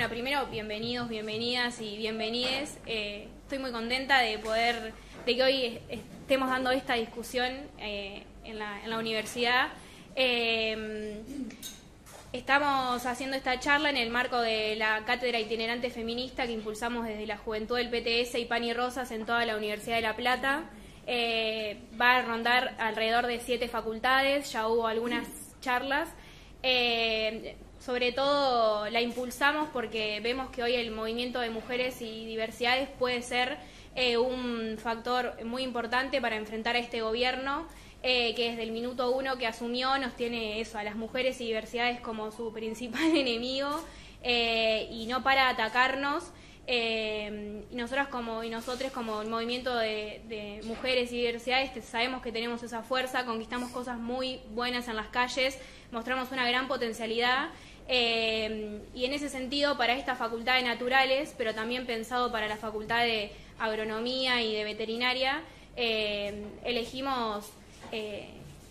Bueno, primero, bienvenidos, bienvenidas y bienvenides. Estoy muy contenta de que hoy estemos dando esta discusión en la universidad. Estamos haciendo esta charla en el marco de la cátedra itinerante feminista que impulsamos desde la juventud del PTS y Pan y Rosas en toda la Universidad de La Plata. Va a rondar alrededor de 7 facultades, ya hubo algunas charlas. Sobre todo la impulsamos porque vemos que hoy el movimiento de mujeres y diversidades puede ser un factor muy importante para enfrentar a este gobierno que desde el minuto 1 que asumió nos tiene a las mujeres y diversidades como su principal enemigo y no para atacarnos. Y nosotros y nosotros como el movimiento de mujeres y diversidades sabemos que tenemos esa fuerza, conquistamos cosas muy buenas en las calles, mostramos una gran potencialidad. Y en ese sentido, para esta facultad de naturales, pero también pensado para la facultad de agronomía y de veterinaria, elegimos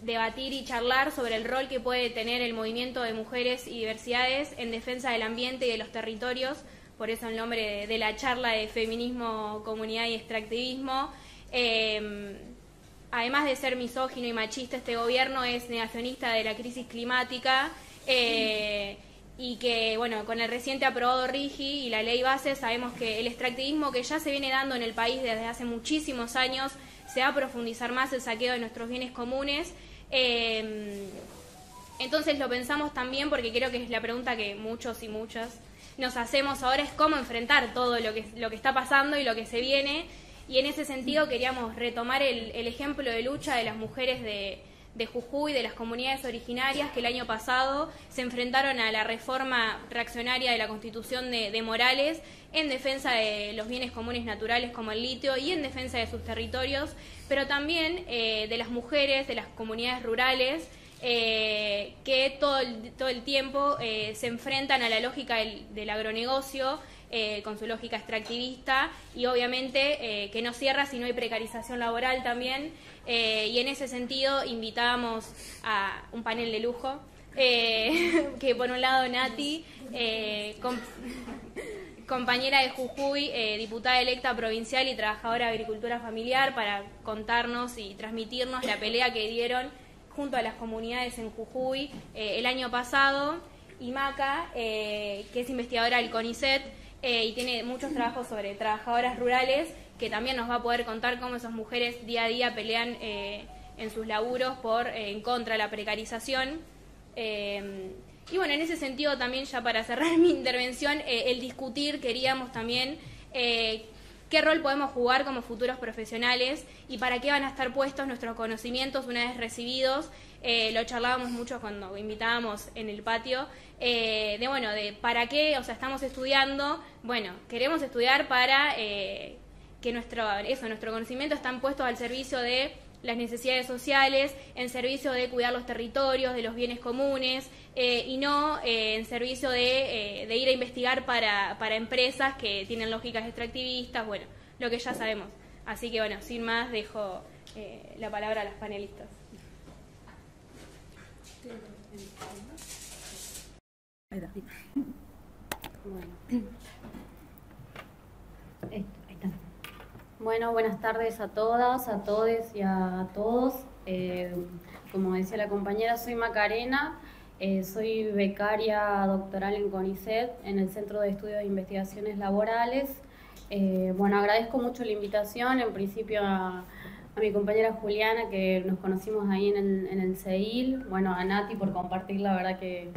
debatir y charlar sobre el rol que puede tener el movimiento de mujeres y diversidades en defensa del ambiente y de los territorios. Por eso el nombre de la charla de feminismo, comunidad y extractivismo. Además de ser misógino y machista, este gobierno es negacionista de la crisis climática. Y que, bueno, con el reciente aprobado RIGI y la ley base, sabemos que el extractivismo que ya se viene dando en el país desde hace muchísimos años, se va a profundizar más el saqueo de nuestros bienes comunes. Entonces lo pensamos también porque creo que es la pregunta que muchos y muchas nos hacemos ahora, es cómo enfrentar todo lo que está pasando y lo que se viene. Y en ese sentido queríamos retomar el ejemplo de lucha de las mujeres de Jujuy, de las comunidades originarias que el año pasado se enfrentaron a la reforma reaccionaria de la Constitución de Morales en defensa de los bienes comunes naturales como el litio y en defensa de sus territorios, pero también de las mujeres, de las comunidades rurales que todo el tiempo se enfrentan a la lógica del agronegocio, con su lógica extractivista y obviamente que no cierra si no hay precarización laboral también. Y en ese sentido invitábamos a un panel de lujo, que por un lado Nati, compañera de Jujuy, diputada electa provincial y trabajadora de agricultura familiar, para contarnos y transmitirnos la pelea que dieron junto a las comunidades en Jujuy el año pasado, y Maca, que es investigadora del CONICET y tiene muchos trabajos sobre trabajadoras rurales, que también nos va a poder contar cómo esas mujeres día a día pelean en sus laburos en contra de la precarización. Y bueno, en ese sentido también, ya para cerrar mi intervención, el discutir, queríamos también qué rol podemos jugar como futuros profesionales y para qué van a estar puestos nuestros conocimientos una vez recibidos. Lo charlábamos mucho cuando invitábamos en el patio, de para qué, estamos estudiando, queremos estudiar para que nuestro conocimiento están puestos al servicio de las necesidades sociales, en servicio de cuidar los territorios, de los bienes comunes, y no en servicio de ir a investigar para empresas que tienen lógicas extractivistas, lo que ya sabemos. Así que sin más dejo la palabra a las panelistas. Bueno, buenas tardes a todas, a todes y a todos. Como decía la compañera, soy Macarena, soy becaria doctoral en CONICET, en el Centro de Estudios de Investigaciones Laborales. Agradezco mucho la invitación, en principio a mi compañera Juliana, que nos conocimos ahí en el CEIL, a Nati por compartir, la verdad que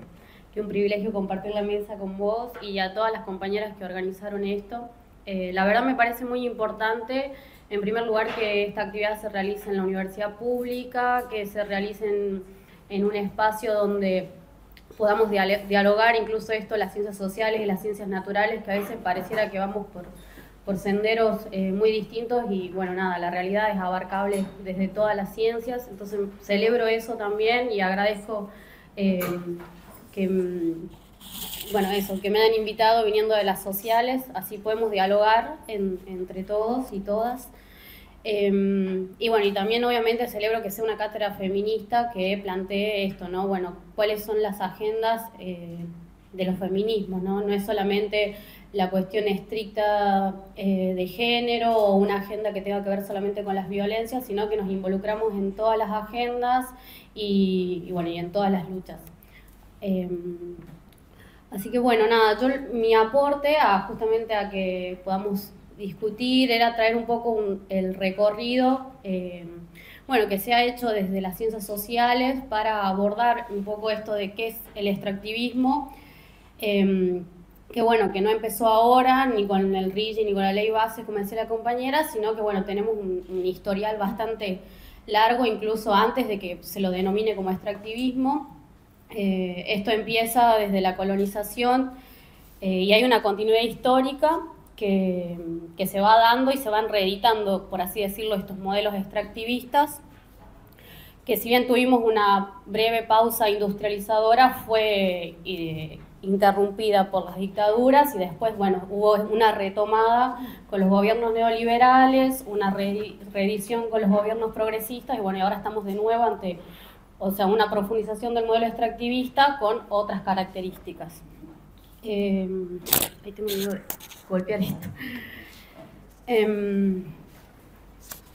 un privilegio compartir la mesa con vos, y a todas las compañeras que organizaron esto. La verdad me parece muy importante, en primer lugar, que esta actividad se realice en la universidad pública, que se realice en un espacio donde podamos dialogar incluso las ciencias sociales y las ciencias naturales, que a veces pareciera que vamos por senderos muy distintos y la realidad es abarcable desde todas las ciencias. Entonces celebro eso también y agradezco que me hayan invitado viniendo de las sociales, así podemos dialogar entre todos y todas. Y también obviamente celebro que sea una cátedra feminista que plantee esto, ¿no? Cuáles son las agendas los feminismos, ¿no? No es solamente la cuestión estricta de género o una agenda que tenga que ver solamente con las violencias, sino que nos involucramos en todas las agendas y bueno, y en todas las luchas. Así que bueno, nada, mi aporte justamente a que podamos discutir era traer un poco el recorrido bueno, que se ha hecho desde las ciencias sociales para abordar un poco esto de qué es el extractivismo, que bueno, que no empezó ahora, ni con el RIGI, ni con la ley base, como decía la compañera, sino que bueno, tenemos un historial bastante largo, incluso antes de que se lo denomine como extractivismo. Esto empieza desde la colonización y hay una continuidad histórica que se va dando y se van reeditando, por así decirlo, estos modelos extractivistas, que si bien tuvimos una breve pausa industrializadora, fue interrumpida por las dictaduras y después, bueno, hubo una retomada con los gobiernos neoliberales, una reedición con los gobiernos progresistas y bueno, y ahora estamos de nuevo ante, o sea, una profundización del modelo extractivista con otras características. Ahí tengo miedo de golpear esto.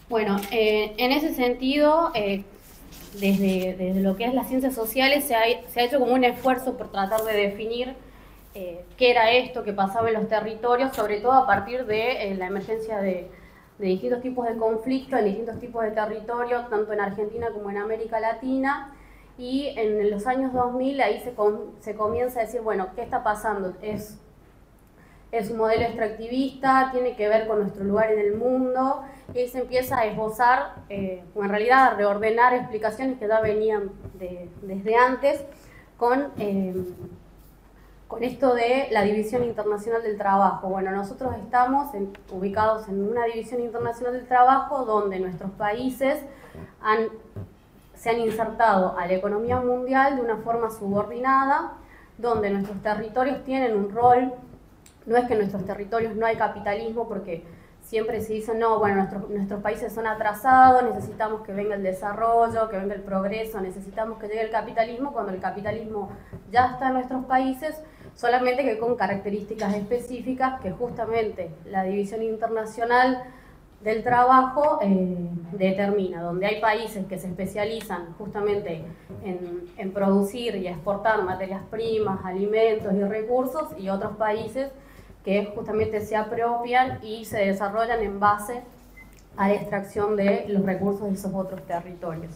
Bueno, en ese sentido, desde lo que es las ciencias sociales se ha hecho como un esfuerzo por tratar de definir qué era esto que pasaba en los territorios, sobre todo a partir de la emergencia de distintos tipos de conflictos en distintos tipos de territorios, tanto en Argentina como en América Latina. Y en los años 2000 ahí se comienza a decir, bueno, ¿qué está pasando? Es un modelo extractivista, tiene que ver con nuestro lugar en el mundo, y ahí se empieza a esbozar, o en realidad a reordenar explicaciones que ya venían desde antes, con esto de la División Internacional del Trabajo. Bueno, nosotros estamos ubicados en una División Internacional del Trabajo donde nuestros países se han insertado a la economía mundial de una forma subordinada, donde nuestros territorios tienen un rol. No es que en nuestros territorios no hay capitalismo, porque siempre se dice, no, bueno, nuestros países son atrasados, necesitamos que venga el desarrollo, que venga el progreso, necesitamos que llegue el capitalismo, cuando el capitalismo ya está en nuestros países, solamente que con características específicas que justamente la División Internacional del Trabajo determina, donde hay países que se especializan justamente en producir y exportar materias primas, alimentos y recursos, y otros países que justamente se apropian y se desarrollan en base a la extracción de los recursos de esos otros territorios.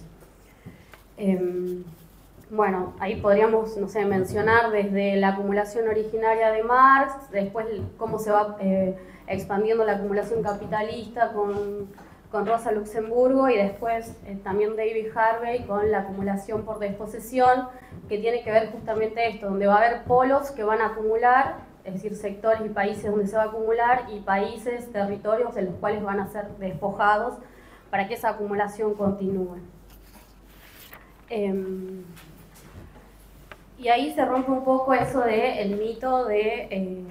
Bueno, ahí podríamos, no sé, mencionar desde la acumulación originaria de Marx, después cómo se va expandiendo la acumulación capitalista con Rosa Luxemburgo, y después también David Harvey con la acumulación por desposesión, que tiene que ver justamente esto, donde va a haber polos que van a acumular, es decir, sectores y países donde se va a acumular, y países, territorios en los cuales van a ser despojados para que esa acumulación continúe. Y ahí se rompe un poco eso del mito de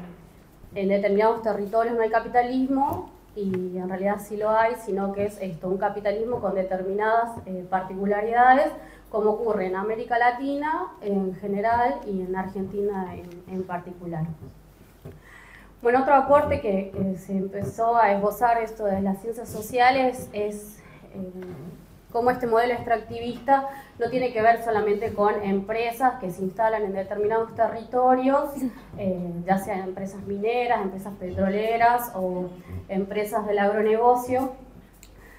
en determinados territorios no hay capitalismo, y en realidad sí lo hay, sino que es esto, un capitalismo con determinadas particularidades, como ocurre en América Latina en general y en Argentina en particular. Bueno, otro aporte que se empezó a esbozar esto de las ciencias sociales es cómo este modelo extractivista no tiene que ver solamente con empresas que se instalan en determinados territorios, ya sean empresas mineras, empresas petroleras o empresas del agronegocio,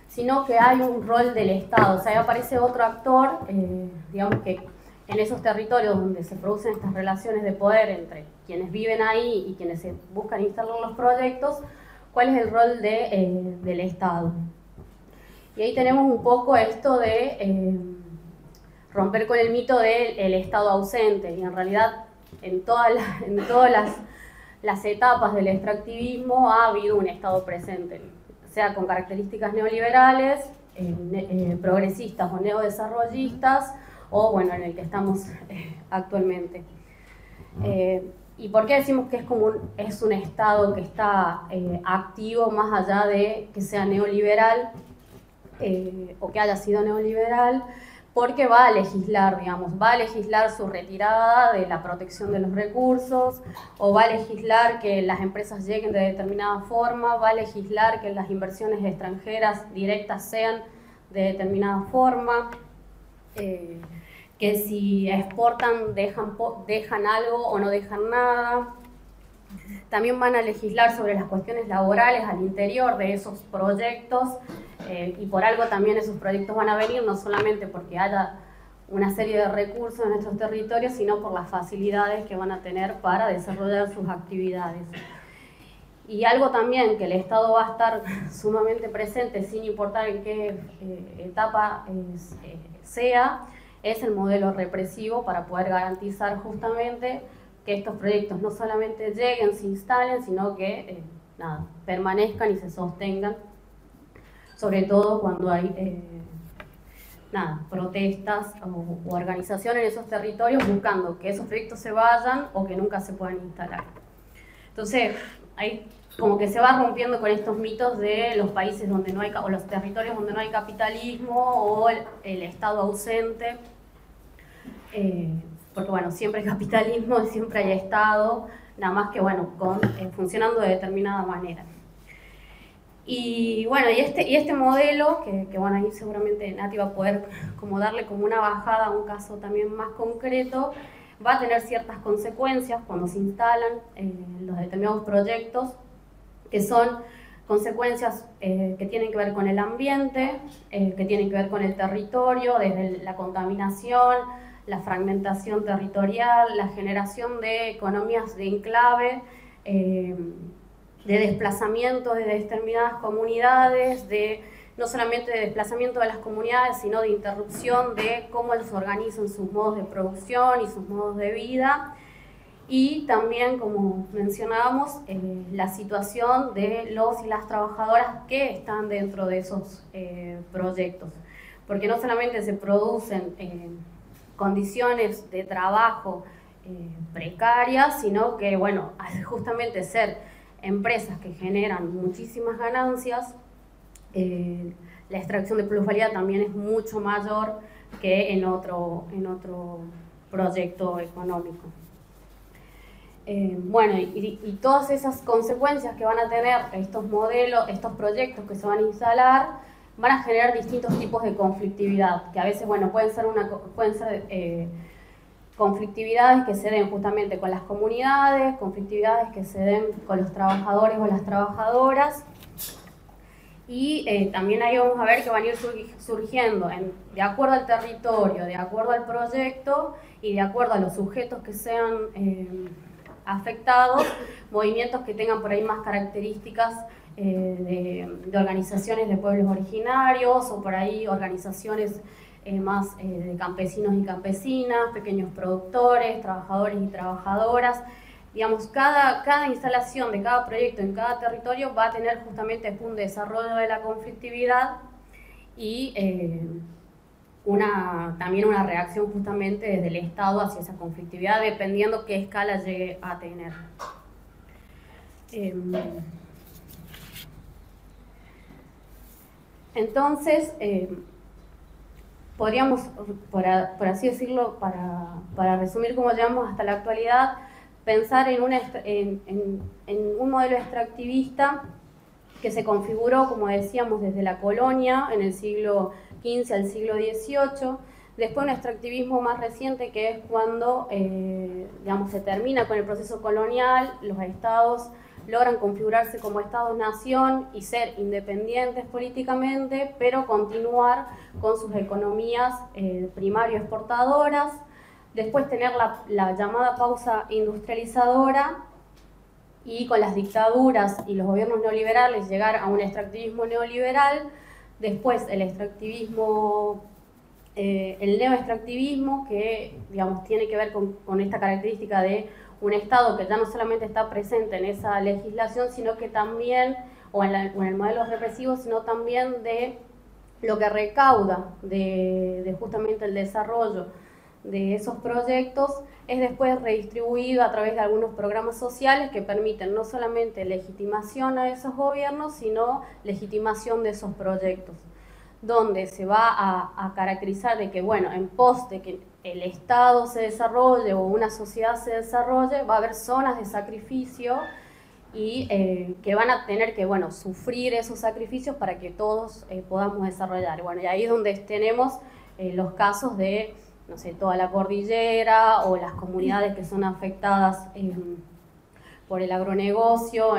sino que hay un rol del Estado. O sea, ahí aparece otro actor, digamos que en esos territorios donde se producen estas relaciones de poder entre quienes viven ahí y quienes se buscan instalar los proyectos, ¿cuál es el rol del Estado? Y ahí tenemos un poco esto de romper con el mito del Estado ausente, y en realidad en todas las etapas del extractivismo ha habido un Estado presente, sea con características neoliberales, progresistas o neodesarrollistas, o bueno, en el que estamos actualmente. ¿Y por qué decimos que es un Estado que está activo más allá de que sea neoliberal o que haya sido neoliberal? porque va a legislar, digamos, va a legislar su retirada de la protección de los recursos, o va a legislar que las empresas lleguen de determinada forma, va a legislar que las inversiones extranjeras directas sean de determinada forma, que si exportan dejan algo o no dejan nada. También van a legislar sobre las cuestiones laborales al interior de esos proyectos, y por algo también esos proyectos van a venir, no solamente porque haya una serie de recursos en nuestros territorios, sino por las facilidades que van a tener para desarrollar sus actividades. Y algo también que el Estado va a estar sumamente presente, sin importar en qué etapa sea, es el modelo represivo para poder garantizar justamente que estos proyectos no solamente lleguen, se instalen, sino que permanezcan y se sostengan, sobre todo cuando hay protestas o organizaciones en esos territorios buscando que esos proyectos se vayan o que nunca se puedan instalar. Entonces, ahí como que se va rompiendo con estos mitos de los países donde no hay, o los territorios donde no hay capitalismo, o el Estado ausente, porque bueno, siempre hay capitalismo, siempre hay Estado, nada más que bueno, funcionando de determinada manera. Y bueno, y este modelo, que bueno, ahí seguramente Nati va a poder como darle como una bajada a un caso también más concreto, va a tener ciertas consecuencias cuando se instalan los determinados proyectos, que son consecuencias que tienen que ver con el ambiente, que tienen que ver con el territorio, desde la contaminación, la fragmentación territorial, la generación de economías de enclave, de desplazamiento de determinadas comunidades, no solamente de desplazamiento de las comunidades, sino de interrupción de cómo ellos organizan sus modos de producción y sus modos de vida. Y también, como mencionábamos, la situación de los y las trabajadoras que están dentro de esos proyectos. Porque no solamente se producen condiciones de trabajo precarias, sino que, bueno, al justamente ser empresas que generan muchísimas ganancias, la extracción de plusvalía también es mucho mayor que en otro proyecto económico. Bueno, y todas esas consecuencias que van a tener estos modelos, estos proyectos que se van a instalar, van a generar distintos tipos de conflictividad, que a veces, bueno, pueden ser conflictividades que se den justamente con las comunidades, conflictividades que se den con los trabajadores o las trabajadoras, y también ahí vamos a ver que van a ir surgiendo de acuerdo al territorio, de acuerdo al proyecto y de acuerdo a los sujetos que sean afectados, movimientos que tengan por ahí más características de organizaciones de pueblos originarios, o por ahí organizaciones más de campesinos y campesinas, pequeños productores, trabajadores y trabajadoras. Digamos, cada instalación de cada proyecto en cada territorio va a tener justamente un desarrollo de la conflictividad y también una reacción justamente desde el Estado hacia esa conflictividad, dependiendo qué escala llegue a tener. Entonces, podríamos, por así decirlo, para resumir cómo llegamos hasta la actualidad, pensar en un modelo extractivista que se configuró, como decíamos, desde la colonia en el siglo XV al siglo XVIII, después un extractivismo más reciente, que es cuando digamos, se termina con el proceso colonial, los estados logran configurarse como estados-nación y ser independientes políticamente, pero continuar con sus economías primario-exportadoras. Después tener la llamada pausa industrializadora, y con las dictaduras y los gobiernos neoliberales llegar a un extractivismo neoliberal. Después el extractivismo, el neoextractivismo, que digamos, tiene que ver con esta característica de un Estado que ya no solamente está presente en esa legislación, sino que también, o en el modelo represivo, sino también de lo que recauda de justamente el desarrollo de esos proyectos, es después redistribuido a través de algunos programas sociales que permiten no solamente legitimación a esos gobiernos, sino legitimación de esos proyectos. donde se va a caracterizar de que, bueno, en pos de que el Estado se desarrolle o una sociedad se desarrolle, va a haber zonas de sacrificio y que van a tener que, bueno, sufrir esos sacrificios para que todos podamos desarrollar. Bueno, y ahí es donde tenemos los casos de, no sé, toda la cordillera o las comunidades que son afectadas por el agronegocio,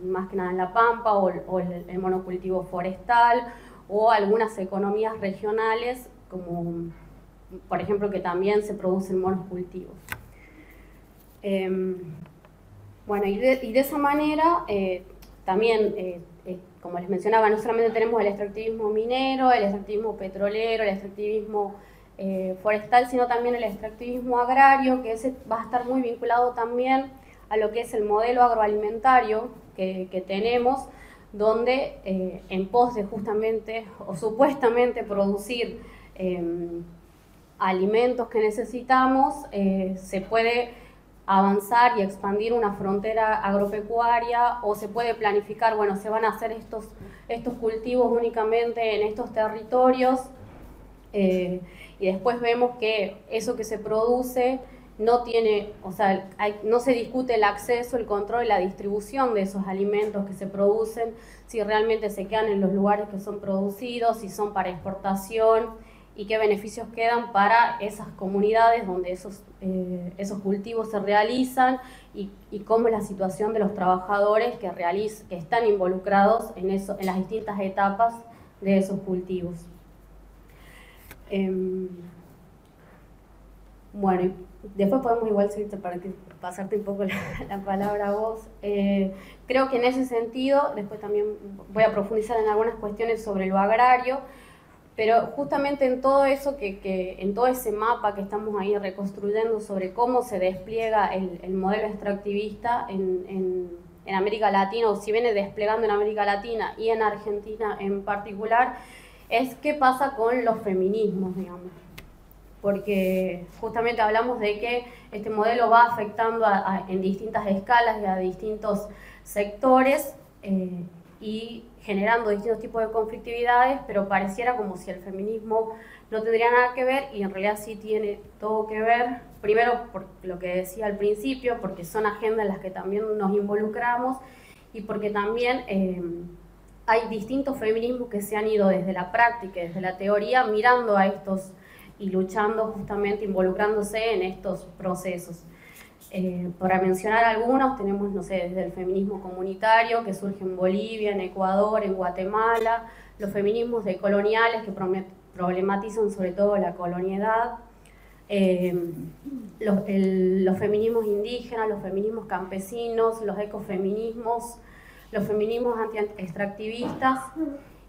más que nada en La Pampa, o el monocultivo forestal, o algunas economías regionales, como por ejemplo que también se producen monocultivos. Bueno, y de esa manera también, como les mencionaba, no solamente tenemos el extractivismo minero, el extractivismo petrolero, el extractivismo forestal, sino también el extractivismo agrario, que ese va a estar muy vinculado también a lo que es el modelo agroalimentario que tenemos, donde en pos de justamente o supuestamente producir alimentos que necesitamos, se puede avanzar y expandir una frontera agropecuaria, o se puede planificar, bueno, se van a hacer estos cultivos únicamente en estos territorios, y después vemos que eso que se produce no tiene, o sea, no se discute el acceso, el control y la distribución de esos alimentos que se producen, si realmente se quedan en los lugares que son producidos, si son para exportación, y qué beneficios quedan para esas comunidades donde esos cultivos se realizan, y cómo es la situación de los trabajadores que están involucrados en las distintas etapas de esos cultivos. Bueno, y después podemos igual seguirte para pasarte un poco la palabra a vos. Creo que en ese sentido, después también voy a profundizar en algunas cuestiones sobre lo agrario, pero justamente en todo eso, en todo ese mapa que estamos ahí reconstruyendo sobre cómo se despliega el modelo extractivista en América Latina, o si viene desplegando en América Latina y en Argentina en particular, es qué pasa con los feminismos, digamos. Porque justamente hablamos de que este modelo va afectando en distintas escalas y a distintos sectores, y generando distintos tipos de conflictividades, pero pareciera como si el feminismo no tendría nada que ver, y en realidad sí tiene todo que ver. Primero, por lo que decía al principio, porque son agendas en las que también nos involucramos, y porque también hay distintos feminismos que se han ido desde la práctica, desde la teoría, mirando a estos y luchando justamente, involucrándose en estos procesos. Para mencionar algunos, tenemos, no sé, desde el feminismo comunitario que surge en Bolivia, en Ecuador, en Guatemala, los feminismos decoloniales que problematizan sobre todo la coloniedad, los feminismos indígenas, los feminismos campesinos, los ecofeminismos, los feminismos anti-extractivistas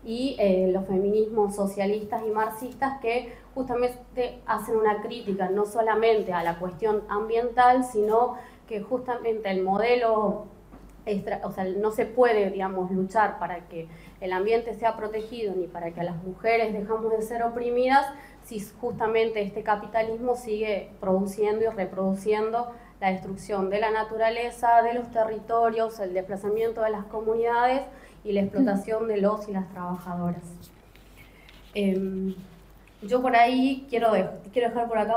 y los feminismos socialistas y marxistas, que justamente hacen una crítica no solamente a la cuestión ambiental, sino que justamente el modelo, o sea, no se puede, digamos, luchar para que el ambiente sea protegido ni para que a las mujeres dejamos de ser oprimidas, si justamente este capitalismo sigue produciendo y reproduciendo la destrucción de la naturaleza, de los territorios, el desplazamiento de las comunidades y la explotación de los y las trabajadoras. Yo por ahí quiero dejar por acá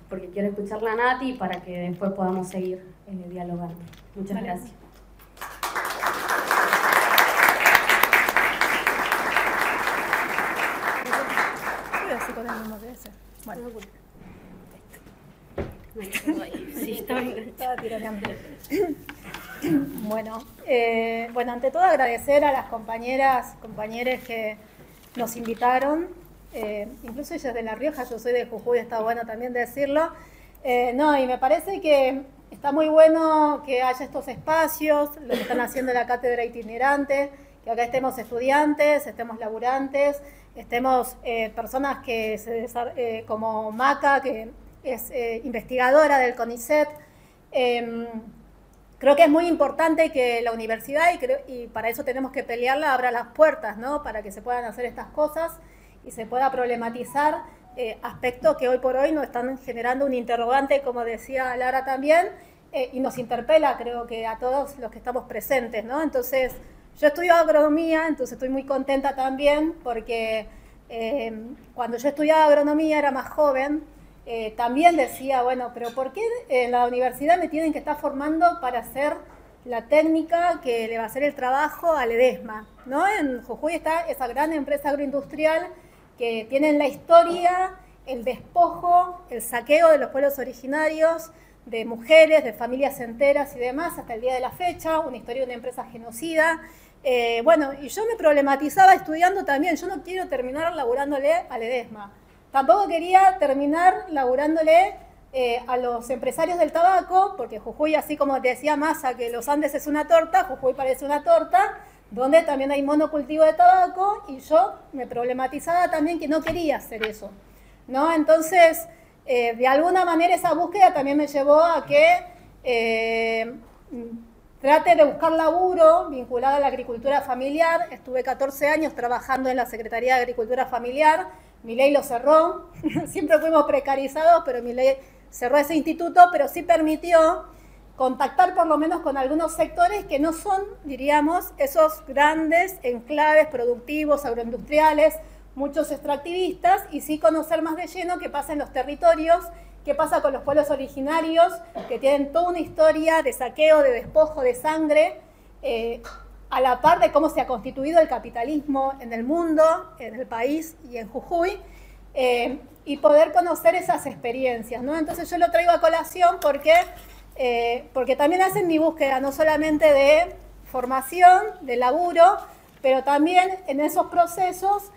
porque quiero escuchar la Nati y para que después podamos seguir dialogando. Muchas gracias. Bueno, ante todo agradecer a las compañeros que nos invitaron, incluso ellas de La Rioja, yo soy de Jujuy, está bueno también decirlo. Y me parece que está muy bueno que haya estos espacios, lo que están haciendo la cátedra itinerante, que acá estemos estudiantes, estemos laburantes, estemos personas que como Maca, que es investigadora del CONICET. Creo que es muy importante que la universidad, y para eso tenemos que pelearla, abra las puertas, ¿no? Para que se puedan hacer estas cosas y se pueda problematizar aspectos que hoy por hoy nos están generando un interrogante, como decía Lara también, y nos interpela, creo que a todos los que estamos presentes, ¿no? Entonces, yo estudio agronomía, entonces estoy muy contenta también porque cuando yo estudiaba agronomía, era más joven, también decía, bueno, pero ¿por qué en la universidad me tienen que estar formando para hacer la técnica que le va a hacer el trabajo a Ledesma, ¿no? En Jujuy está esa gran empresa agroindustrial que tiene en la historia el despojo, el saqueo de los pueblos originarios, de mujeres, de familias enteras y demás, hasta el día de la fecha, una historia de una empresa genocida. Bueno, y yo me problematizaba estudiando también, yo no quiero terminar laburándole a Ledesma, tampoco quería terminar laburándole a los empresarios del tabaco, porque Jujuy, así como te decía Massa que los Andes es una torta, Jujuy parece una torta, donde también hay monocultivo de tabaco, y yo me problematizaba también que no quería hacer eso, ¿no? Entonces, de alguna manera esa búsqueda también me llevó a que trate de buscar laburo vinculado a la agricultura familiar. Estuve 14 años trabajando en la Secretaría de Agricultura Familiar, Milei lo cerró, siempre fuimos precarizados, pero Milei cerró ese instituto, pero sí permitió contactar por lo menos con algunos sectores que no son, diríamos, esos grandes enclaves productivos, agroindustriales, muchos extractivistas, y sí conocer más de lleno qué pasa en los territorios, qué pasa con los pueblos originarios, que tienen toda una historia de saqueo, de despojo, de sangre, a la par de cómo se ha constituido el capitalismo en el mundo, en el país y en Jujuy, y poder conocer esas experiencias, ¿no? Entonces yo lo traigo a colación porque también hacen mi búsqueda no solamente de formación, de laburo, pero también en esos procesos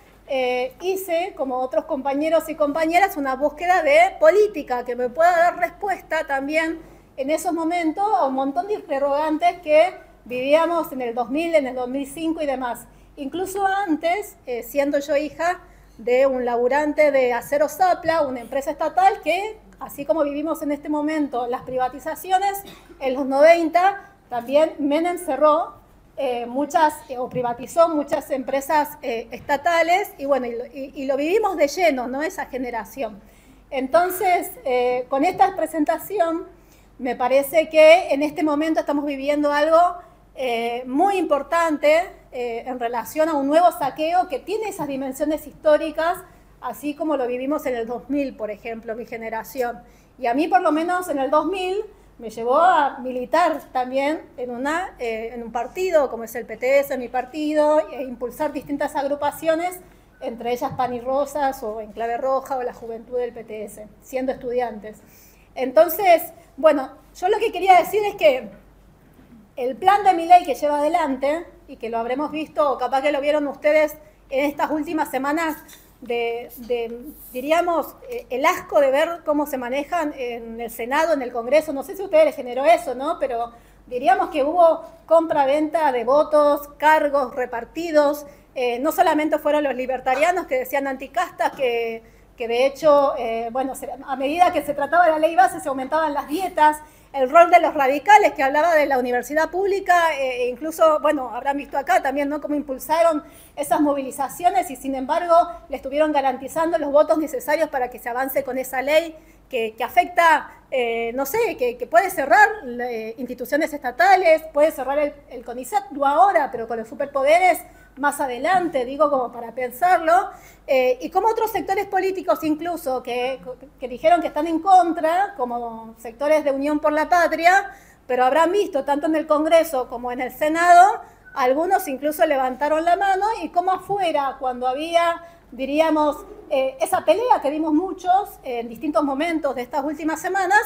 hice, como otros compañeros y compañeras, una búsqueda de política que me pueda dar respuesta también en esos momentos a un montón de interrogantes que vivíamos en el 2000, en el 2005 y demás. Incluso antes, siendo yo hija de un laburante de Acero Zapla, una empresa estatal que, así como vivimos en este momento las privatizaciones, en los 90 también Menem cerró o privatizó muchas empresas estatales, y bueno, y lo vivimos de lleno, ¿no? Esa generación. Entonces, con esta presentación, me parece que en este momento estamos viviendo algo muy importante en relación a un nuevo saqueo que tiene esas dimensiones históricas, así como lo vivimos en el 2000, por ejemplo, mi generación. Y a mí, por lo menos en el 2000, me llevó a militar también en un partido, como es el PTS, mi partido, e impulsar distintas agrupaciones, entre ellas Pan y Rosas, o Enclave Roja, o la Juventud del PTS, siendo estudiantes. Entonces, bueno, yo lo que quería decir es que el plan de Milei que lleva adelante, y que lo habremos visto, o capaz que lo vieron ustedes en estas últimas semanas, diríamos, el asco de ver cómo se manejan en el Senado, en el Congreso, no sé si a ustedes les generó eso, ¿no? Pero diríamos que hubo compra-venta de votos, cargos repartidos, no solamente fueron los libertarianos que decían anticastas, que de hecho, bueno, a medida que se trataba de la ley base se aumentaban las dietas, el rol de los radicales, que hablaba de la universidad pública, incluso, bueno, habrán visto acá también, ¿no?, cómo impulsaron esas movilizaciones y sin embargo le estuvieron garantizando los votos necesarios para que se avance con esa ley que afecta, no sé, que puede cerrar instituciones estatales, puede cerrar el CONICET, no ahora, pero con los superpoderes más adelante, digo, como para pensarlo, y como otros sectores políticos incluso que dijeron que están en contra, como sectores de Unión por la Patria, pero habrán visto tanto en el Congreso como en el Senado, algunos incluso levantaron la mano, y como afuera, cuando había, diríamos, esa pelea que vimos muchos en distintos momentos de estas últimas semanas,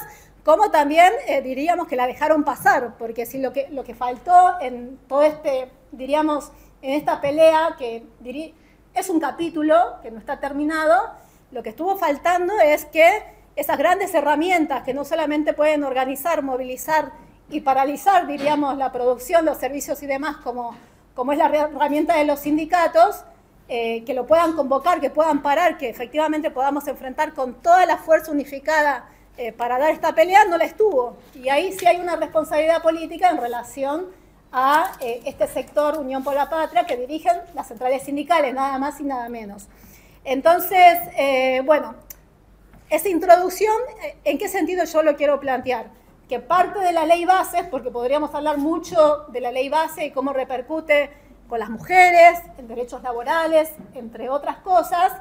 como también diríamos que la dejaron pasar, porque si lo que faltó en todo este, diríamos, en esta pelea, que es un capítulo que no está terminado, lo que estuvo faltando es que esas grandes herramientas que no solamente pueden organizar, movilizar y paralizar, diríamos, la producción, los servicios y demás, como es la herramienta de los sindicatos, que lo puedan convocar, que puedan parar, que efectivamente podamos enfrentar con toda la fuerza unificada para dar esta pelea, no la estuvo. Y ahí sí hay una responsabilidad política en relación a este sector Unión por la Patria, que dirigen las centrales sindicales, nada más y nada menos. Entonces, bueno, esa introducción, ¿en qué sentido yo lo quiero plantear? Que parte de la ley base, porque podríamos hablar mucho de la ley base y cómo repercute con las mujeres, en derechos laborales, entre otras cosas.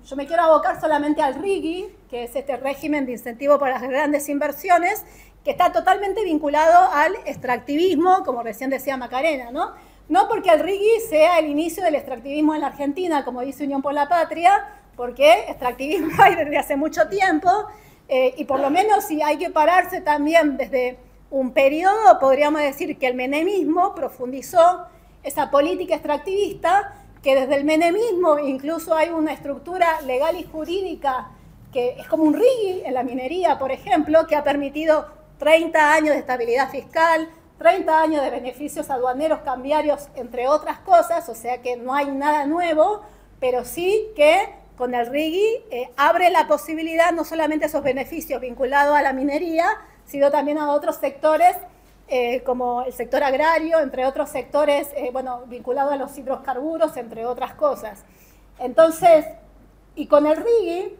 Yo me quiero abocar solamente al RIGI, que es este régimen de incentivo para las grandes inversiones, que está totalmente vinculado al extractivismo, como recién decía Macarena, ¿no? No porque el RIGI sea el inicio del extractivismo en la Argentina, como dice Unión por la Patria, porque extractivismo hay desde hace mucho tiempo, y por lo menos si hay que pararse también desde un periodo, podríamos decir que el menemismo profundizó esa política extractivista, que desde el menemismo incluso hay una estructura legal y jurídica que es como un RIGI en la minería, por ejemplo, que ha permitido 30 años de estabilidad fiscal, 30 años de beneficios aduaneros, cambiarios, entre otras cosas, o sea que no hay nada nuevo, pero sí que con el RIGI abre la posibilidad no solamente a esos beneficios vinculados a la minería, sino también a otros sectores, como el sector agrario, entre otros sectores bueno, vinculados a los hidrocarburos, entre otras cosas. Entonces, y con el RIGI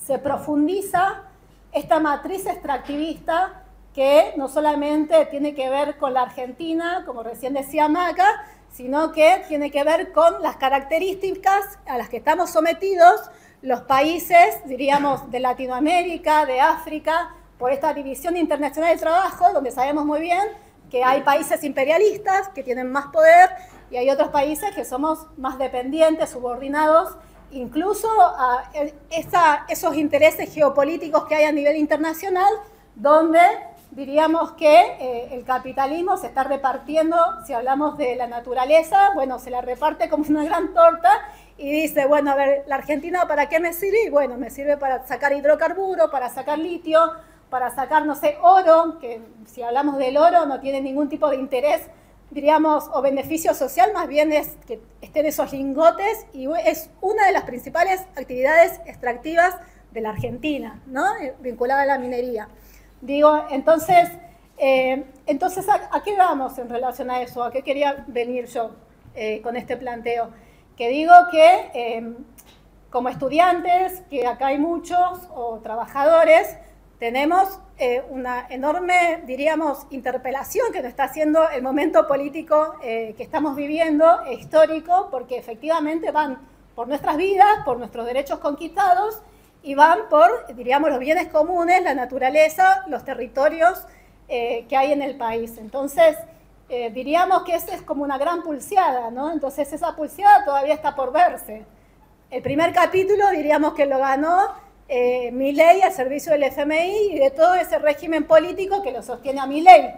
se profundiza esta matriz extractivista que no solamente tiene que ver con la Argentina, como recién decía Maca, sino que tiene que ver con las características a las que estamos sometidos los países, diríamos, de Latinoamérica, de África, por esta división internacional del trabajo, donde sabemos muy bien que hay países imperialistas que tienen más poder y hay otros países que somos más dependientes, subordinados, incluso a esos intereses geopolíticos que hay a nivel internacional, donde diríamos que el capitalismo se está repartiendo, si hablamos de la naturaleza, bueno, se la reparte como una gran torta y dice, bueno, a ver, ¿la Argentina para qué me sirve? Y bueno, me sirve para sacar hidrocarburos, para sacar litio, para sacar, no sé, oro, que si hablamos del oro no tiene ningún tipo de interés, diríamos, o beneficio social, más bien es que estén esos lingotes y es una de las principales actividades extractivas de la Argentina, ¿no? Vinculada a la minería. Digo, entonces ¿a qué vamos en relación a eso? ¿A qué quería venir yo con este planteo? Que digo que como estudiantes, que acá hay muchos, o trabajadores, tenemos una enorme, diríamos, interpelación que nos está haciendo el momento político que estamos viviendo, histórico, porque efectivamente van por nuestras vidas, por nuestros derechos conquistados, y van por, diríamos, los bienes comunes, la naturaleza, los territorios que hay en el país. Entonces, diríamos que esa es como una gran pulseada, ¿no? Entonces, esa pulseada todavía está por verse. El primer capítulo, diríamos que lo ganó Milei al servicio del FMI y de todo ese régimen político que lo sostiene a Milei.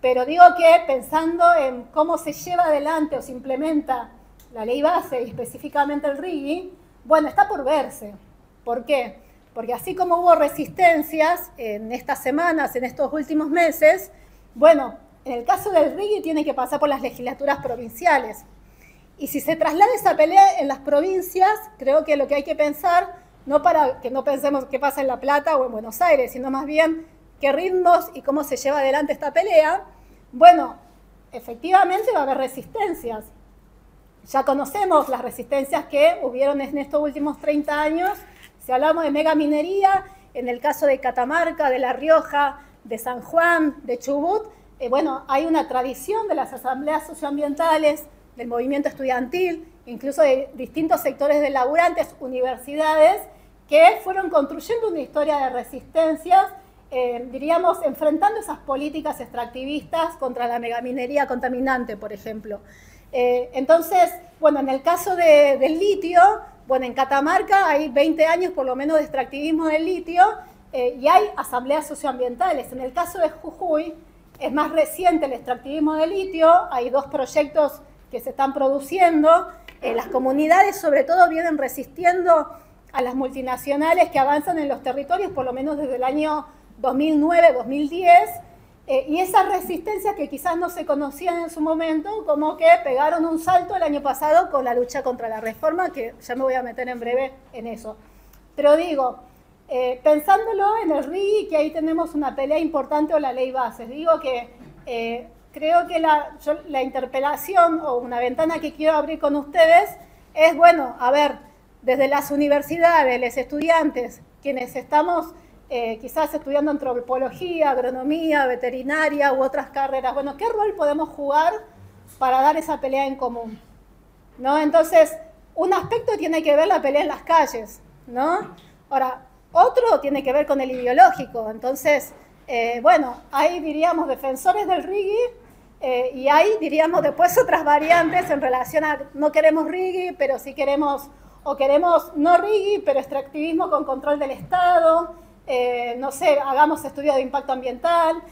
Pero digo que pensando en cómo se lleva adelante o se implementa la ley base y específicamente el RIGI, bueno, está por verse. ¿Por qué? Porque así como hubo resistencias en estas semanas, en estos últimos meses, bueno, en el caso del RIGI tiene que pasar por las legislaturas provinciales. Y si se traslada esa pelea en las provincias, creo que lo que hay que pensar, no para que no pensemos qué pasa en La Plata o en Buenos Aires, sino más bien qué ritmos y cómo se lleva adelante esta pelea, bueno, efectivamente va a haber resistencias. Ya conocemos las resistencias que hubieron en estos últimos 30 años. Si hablamos de megaminería, en el caso de Catamarca, de La Rioja, de San Juan, de Chubut, bueno, hay una tradición de las asambleas socioambientales, del movimiento estudiantil, incluso de distintos sectores de laburantes, universidades, que fueron construyendo una historia de resistencias, diríamos, enfrentando esas políticas extractivistas contra la megaminería contaminante, por ejemplo. Entonces, bueno, en el caso del litio, bueno, en Catamarca hay 20 años por lo menos de extractivismo del litio y hay asambleas socioambientales. En el caso de Jujuy es más reciente el extractivismo del litio, hay 2 proyectos que se están produciendo. Las comunidades sobre todo vienen resistiendo a las multinacionales que avanzan en los territorios por lo menos desde el año 2009-2010 y esas resistencias que quizás no se conocían en su momento, como que pegaron un salto el año pasado con la lucha contra la reforma, que ya me voy a meter en breve en eso. Pero digo, pensándolo en el RIGI, que ahí tenemos una pelea importante o la ley base, digo que creo que la interpelación o una ventana que quiero abrir con ustedes es, bueno, a ver, desde las universidades, los estudiantes, quienes estamos quizás estudiando antropología, agronomía, veterinaria u otras carreras, bueno, ¿qué rol podemos jugar para dar esa pelea en común, ¿no? Entonces, un aspecto tiene que ver la pelea en las calles, ¿no? Ahora, otro tiene que ver con el ideológico. Entonces, bueno, hay, diríamos, defensores del RIGI y hay, diríamos, después otras variantes en relación a no queremos RIGI, pero sí queremos, o queremos no RIGI, pero extractivismo con control del Estado, no sé, hagamos estudios de impacto ambiental,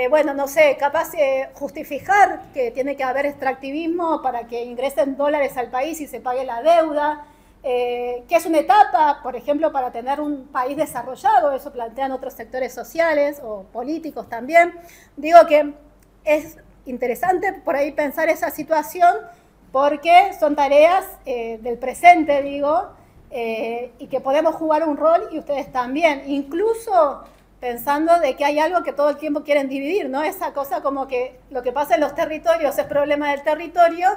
bueno, no sé, capaz justificar que tiene que haber extractivismo para que ingresen dólares al país y se pague la deuda, que es una etapa, por ejemplo, para tener un país desarrollado, eso plantean otros sectores sociales o políticos también. Digo que es interesante por ahí pensar esa situación porque son tareas del presente, digo, y que podemos jugar un rol y ustedes también, incluso pensando de que hay algo que todo el tiempo quieren dividir, ¿no? Esa cosa como que lo que pasa en los territorios es problema del territorio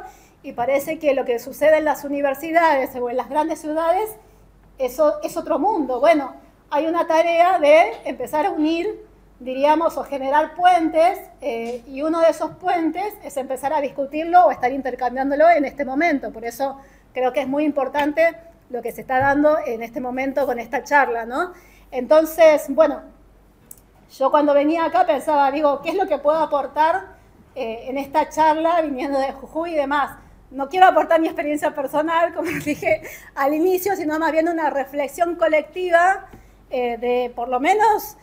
y parece que lo que sucede en las universidades o en las grandes ciudades eso es otro mundo. Bueno, hay una tarea de empezar a unir, diríamos, o generar puentes y uno de esos puentes es empezar a discutirlo o estar intercambiándolo en este momento. Por eso creo que es muy importante lo que se está dando en este momento con esta charla, ¿no? Entonces, bueno, yo cuando venía acá pensaba, digo, ¿qué es lo que puedo aportar en esta charla viniendo de Jujuy y demás? No quiero aportar mi experiencia personal, como dije al inicio, sino más bien una reflexión colectiva de por lo menos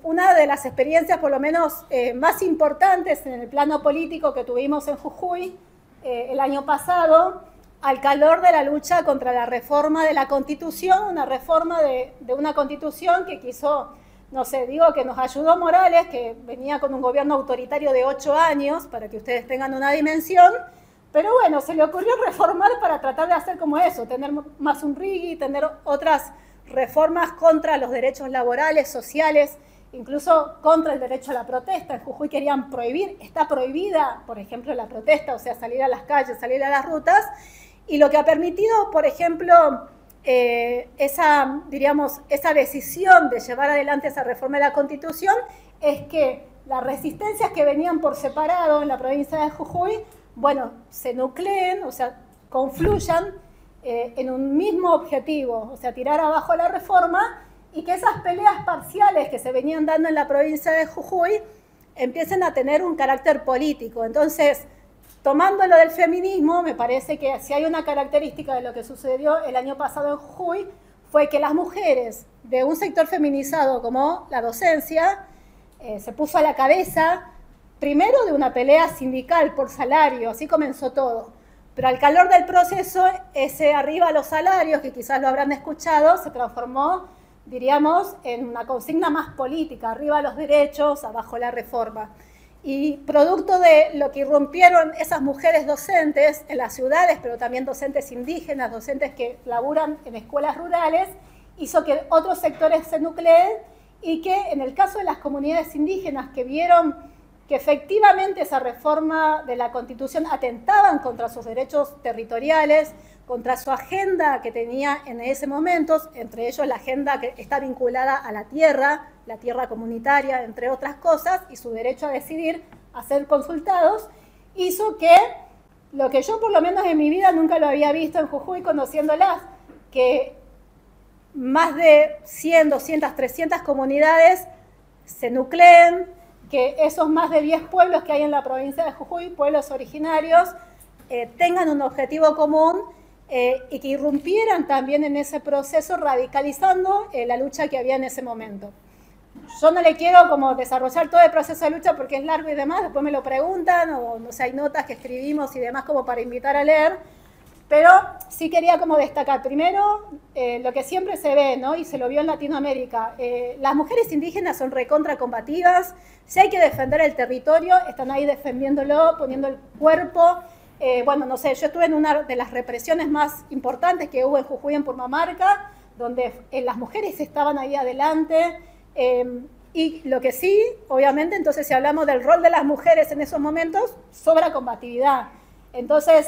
una de las experiencias por lo menos más importantes en el plano político que tuvimos en Jujuy el año pasado, al calor de la lucha contra la reforma de la Constitución, una reforma de una Constitución que quiso, no sé, digo que nos ayudó Morales, que venía con un gobierno autoritario de 8 años, para que ustedes tengan una dimensión, pero bueno, se le ocurrió reformar para tratar de hacer como eso, tener más un RIGI, tener otras reformas contra los derechos laborales, sociales, incluso contra el derecho a la protesta. En Jujuy querían prohibir, está prohibida, por ejemplo, la protesta, o sea, salir a las calles, salir a las rutas, y lo que ha permitido, por ejemplo, esa decisión de llevar adelante esa reforma de la Constitución es que las resistencias que venían por separado en la provincia de Jujuy, bueno, se nucleen, o sea, confluyan en un mismo objetivo, o sea, tirar abajo la reforma y que esas peleas parciales que se venían dando en la provincia de Jujuy empiecen a tener un carácter político. Entonces, tomando lo del feminismo, me parece que si hay una característica de lo que sucedió el año pasado en Jujuy, fue que las mujeres de un sector feminizado como la docencia se puso a la cabeza, primero de una pelea sindical por salario, así comenzó todo. Pero al calor del proceso, ese arriba a los salarios, que quizás lo habrán escuchado, se transformó, diríamos, en una consigna más política, arriba a los derechos, abajo la reforma. Y producto de lo que irrumpieron esas mujeres docentes en las ciudades, pero también docentes indígenas, docentes que laburan en escuelas rurales, hizo que otros sectores se nucleen y que en el caso de las comunidades indígenas que vieron que efectivamente esa reforma de la Constitución atentaban contra sus derechos territoriales, contra su agenda que tenía en ese momento, entre ellos la agenda que está vinculada a la tierra comunitaria, entre otras cosas, y su derecho a decidir, a ser consultados, hizo que lo que yo por lo menos en mi vida nunca lo había visto en Jujuy conociéndolas, que más de 100, 200, 300 comunidades se nucleen, que esos más de 10 pueblos que hay en la provincia de Jujuy, pueblos originarios, tengan un objetivo común y que irrumpieran también en ese proceso radicalizando la lucha que había en ese momento. Yo no le quiero como desarrollar todo el proceso de lucha porque es largo y demás, después me lo preguntan o no sé, hay notas que escribimos y demás como para invitar a leer, pero sí quería como destacar primero lo que siempre se ve, ¿no? Y se lo vio en Latinoamérica. Las mujeres indígenas son recontra combativas, si hay que defender el territorio, están ahí defendiéndolo, poniendo el cuerpo. Bueno, no sé, yo estuve en una de las represiones más importantes que hubo en Jujuy, en Purmamarca, donde las mujeres estaban ahí adelante. Y lo que sí, obviamente, entonces si hablamos del rol de las mujeres en esos momentos, sobra combatividad. Entonces,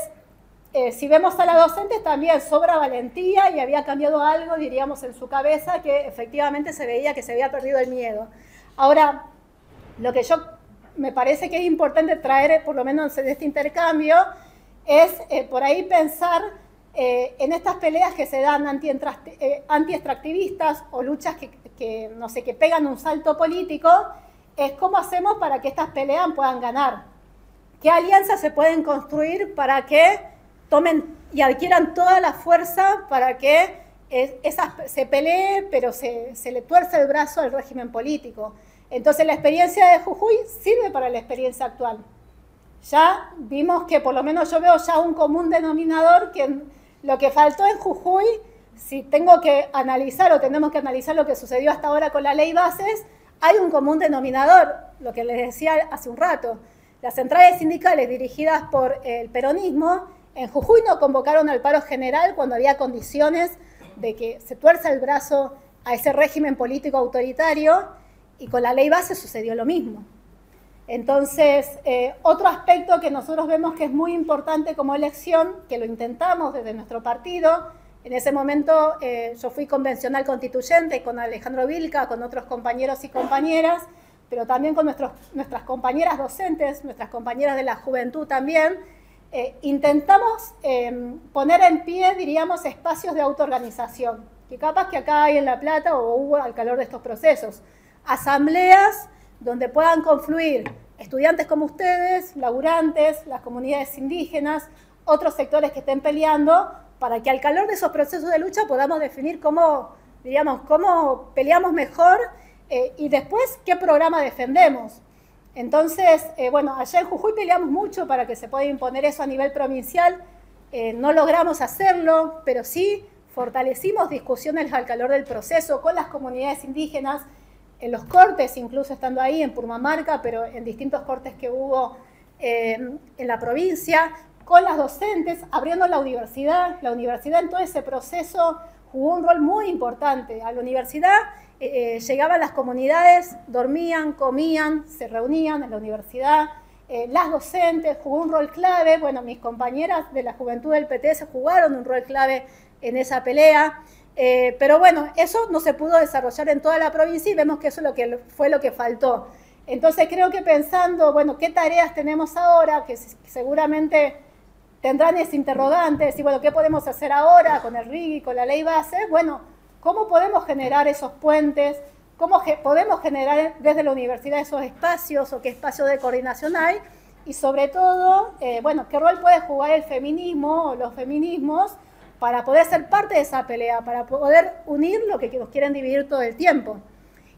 si vemos a las docentes también sobra valentía y había cambiado algo, diríamos, en su cabeza que efectivamente se veía que se había perdido el miedo. Ahora, lo que yo me parece que es importante traer, por lo menos en este intercambio, es por ahí pensar en estas peleas que se dan anti-extractivistas o luchas que, no sé, que pegan un salto político, es cómo hacemos para que estas peleas puedan ganar. ¿Qué alianzas se pueden construir para que tomen y adquieran toda la fuerza para que se pelee, pero se le tuerce el brazo al régimen político? Entonces la experiencia de Jujuy sirve para la experiencia actual. Ya vimos que, por lo menos yo veo ya un común denominador, que lo que faltó en Jujuy, si tengo que analizar o tenemos que analizar lo que sucedió hasta ahora con la ley bases, hay un común denominador, lo que les decía hace un rato. Las centrales sindicales dirigidas por el peronismo en Jujuy no convocaron al paro general cuando había condiciones de que se tuerza el brazo a ese régimen político autoritario, y con la ley base sucedió lo mismo. Entonces, otro aspecto que nosotros vemos que es muy importante como elección, que lo intentamos desde nuestro partido, en ese momento yo fui convencional constituyente con Alejandro Vilca, con otros compañeros y compañeras, pero también con nuestras compañeras docentes, nuestras compañeras de la juventud también, intentamos poner en pie, diríamos, espacios de autoorganización, que capaz que acá hay en La Plata o hubo al calor de estos procesos, asambleas donde puedan confluir estudiantes como ustedes, laburantes, las comunidades indígenas, otros sectores que estén peleando, para que al calor de esos procesos de lucha podamos definir cómo, diríamos, cómo peleamos mejor y después qué programa defendemos. Entonces, bueno, allá en Jujuy peleamos mucho para que se pueda imponer eso a nivel provincial, no logramos hacerlo, pero sí fortalecimos discusiones al calor del proceso con las comunidades indígenas, en los cortes, incluso estando ahí en Purmamarca, pero en distintos cortes que hubo en la provincia, con las docentes, abriendo la universidad. La universidad en todo ese proceso jugó un rol muy importante. A la universidad llegaban las comunidades, dormían, comían, se reunían en la universidad. Las docentes jugó un rol clave. Bueno, mis compañeras de la juventud del PTS jugaron un rol clave en esa pelea. Pero bueno, eso no se pudo desarrollar en toda la provincia y vemos que eso fue lo que faltó. Entonces creo que pensando, bueno, ¿qué tareas tenemos ahora? Que seguramente tendrán ese interrogante, decir, bueno, ¿qué podemos hacer ahora con el RIGI, con la ley base? Bueno, ¿cómo podemos generar esos puentes? ¿Cómo podemos generar desde la universidad esos espacios o qué espacios de coordinación hay? Y sobre todo, bueno, ¿qué rol puede jugar el feminismo o los feminismos para poder ser parte de esa pelea, para poder unir lo que nos quieren dividir todo el tiempo?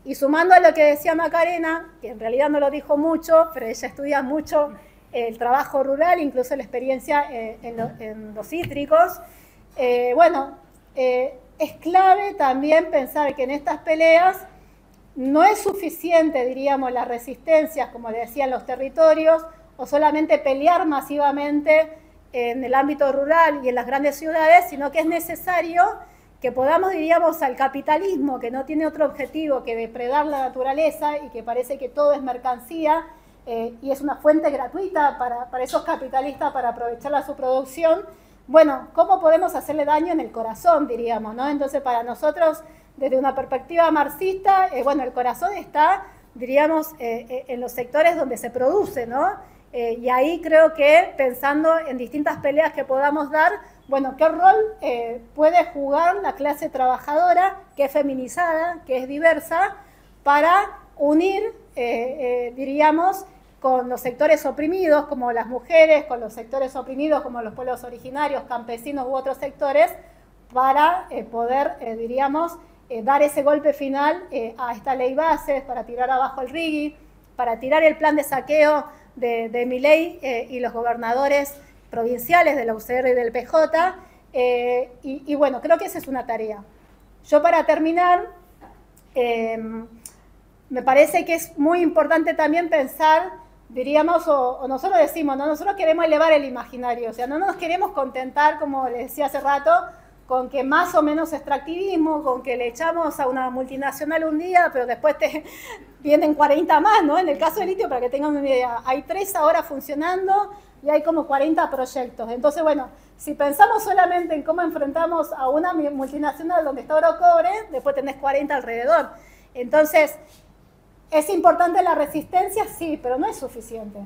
Y sumando a lo que decía Macarena, que en realidad no lo dijo mucho, pero ella estudia mucho el trabajo rural, incluso la experiencia en los cítricos, bueno, es clave también pensar que en estas peleas no es suficiente, diríamos, las resistencias, como le decían, los territorios, o solamente pelear masivamente en el ámbito rural y en las grandes ciudades, sino que es necesario que podamos, diríamos, al capitalismo, que no tiene otro objetivo que depredar la naturaleza y que parece que todo es mercancía y es una fuente gratuita para esos capitalistas para aprovechar su producción. Bueno, ¿cómo podemos hacerle daño en el corazón, diríamos, ¿no? Entonces, para nosotros, desde una perspectiva marxista, bueno, el corazón está, diríamos, en los sectores donde se produce, ¿no? Y ahí creo que pensando en distintas peleas que podamos dar, bueno, ¿qué rol puede jugar la clase trabajadora, que es feminizada, que es diversa, para unir, diríamos, con los sectores oprimidos, como las mujeres, con los sectores oprimidos, como los pueblos originarios, campesinos u otros sectores, para poder, diríamos, dar ese golpe final a esta ley bases, para tirar abajo el RIGI, para tirar el plan de saqueo de Milei y los gobernadores provinciales de la UCR y del PJ, y bueno, creo que esa es una tarea. Yo, para terminar, me parece que es muy importante también pensar, diríamos, o nosotros decimos, ¿no? Nosotros queremos elevar el imaginario, o sea, no nos queremos contentar, como les decía hace rato, con que más o menos extractivismo, con que le echamos a una multinacional un día, pero después vienen 40 más, ¿no? En el caso del litio, para que tengan una idea, hay 3 ahora funcionando y hay como 40 proyectos. Entonces, bueno, si pensamos solamente en cómo enfrentamos a una multinacional donde está oro cobre, después tenés 40 alrededor. Entonces, ¿Es importante la resistencia? Sí, pero no es suficiente.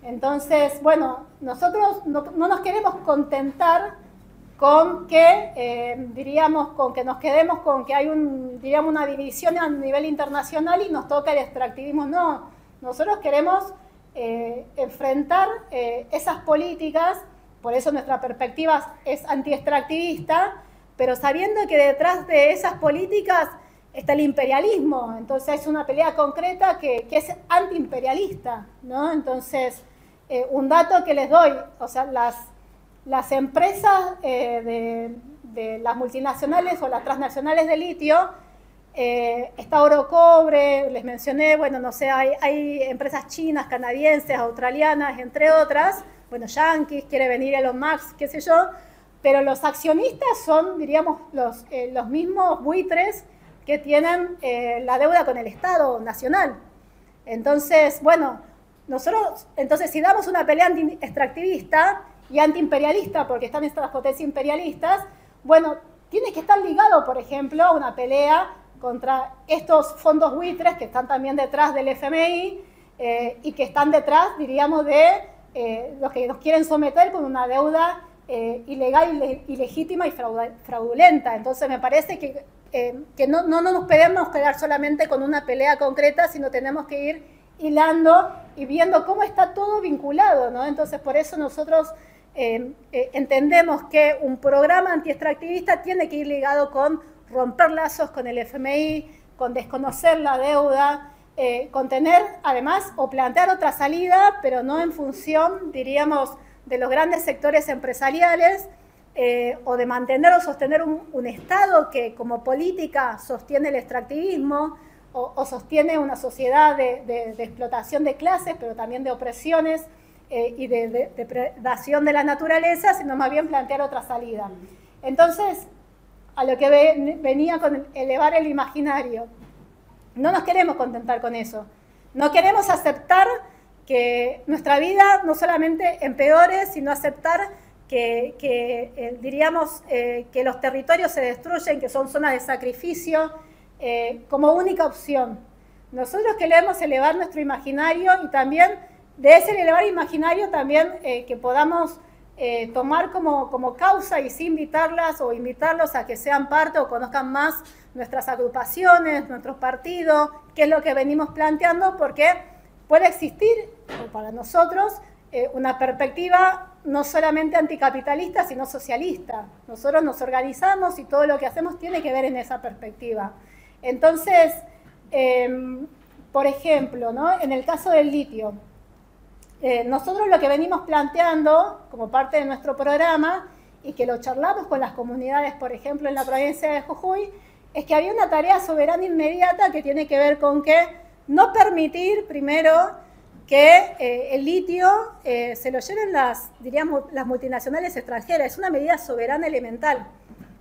Entonces, bueno, nosotros no nos queremos contentar con que, diríamos, con que nos quedemos con que hay diríamos, una división a nivel internacional y nos toca el extractivismo. No, nosotros queremos enfrentar esas políticas, por eso nuestra perspectiva es anti-extractivista, pero sabiendo que detrás de esas políticas está el imperialismo. Entonces es una pelea concreta que es antiimperialista, ¿no? Entonces, un dato que les doy, o sea, las empresas de las multinacionales o las transnacionales de litio, está Orocobre, les mencioné, bueno, no sé, hay empresas chinas, canadienses, australianas, entre otras, bueno, Yankees, quiere venir Elon Musk, qué sé yo, pero los accionistas son, diríamos, los mismos buitres que tienen la deuda con el Estado nacional. Entonces, bueno, nosotros, entonces, si damos una pelea anti-extractivista y antiimperialista, porque están estas potencias imperialistas, bueno, tiene que estar ligado, por ejemplo, a una pelea contra estos fondos buitres que están también detrás del FMI y que están detrás, diríamos, de los que nos quieren someter con una deuda ilegal, ilegítima y fraudulenta. Entonces, me parece que no nos podemos quedar solamente con una pelea concreta, sino tenemos que ir hilando y viendo cómo está todo vinculado, ¿no? Entonces, por eso nosotros entendemos que un programa anti-extractivista tiene que ir ligado con romper lazos con el FMI, con desconocer la deuda, con tener, además, o plantear otra salida, pero no en función, diríamos, de los grandes sectores empresariales, o de mantener o sostener un Estado que como política sostiene el extractivismo o sostiene una sociedad de explotación de clases, pero también de opresiones y de depredación de la naturaleza, sino más bien plantear otra salida. Entonces, a lo que venía con elevar el imaginario, no nos queremos contentar con eso. No queremos aceptar que nuestra vida no solamente empeore, sino aceptar diríamos, que los territorios se destruyen, que son zonas de sacrificio, como única opción. Nosotros queremos elevar nuestro imaginario y también de ese elevar imaginario también que podamos tomar como causa y sí invitarlas o invitarlos a que sean parte o conozcan más nuestras agrupaciones, nuestros partidos, qué es lo que venimos planteando, porque puede existir para nosotros una perspectiva no solamente anticapitalista, sino socialista. Nosotros nos organizamos y todo lo que hacemos tiene que ver en esa perspectiva. Entonces, por ejemplo, ¿no? En el caso del litio, nosotros lo que venimos planteando como parte de nuestro programa y que lo charlamos con las comunidades, por ejemplo, en la provincia de Jujuy, es que había una tarea soberana inmediata que tiene que ver con que no permitir, primero, que el litio se lo lleven las multinacionales extranjeras. Es una medida soberana elemental,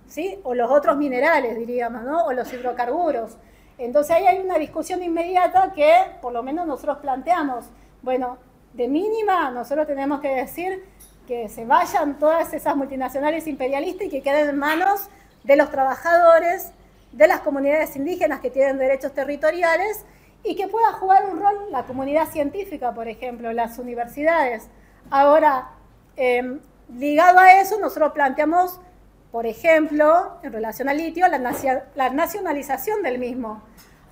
¿sí? O los otros minerales, diríamos, ¿no? O los hidrocarburos. Entonces ahí hay una discusión inmediata que por lo menos nosotros planteamos. Bueno, de mínima nosotros tenemos que decir que se vayan todas esas multinacionales imperialistas y que queden en manos de los trabajadores, de las comunidades indígenas que tienen derechos territoriales y que pueda jugar un rol la comunidad científica, por ejemplo, las universidades. Ahora, ligado a eso, nosotros planteamos, por ejemplo, en relación al litio, la nacionalización del mismo.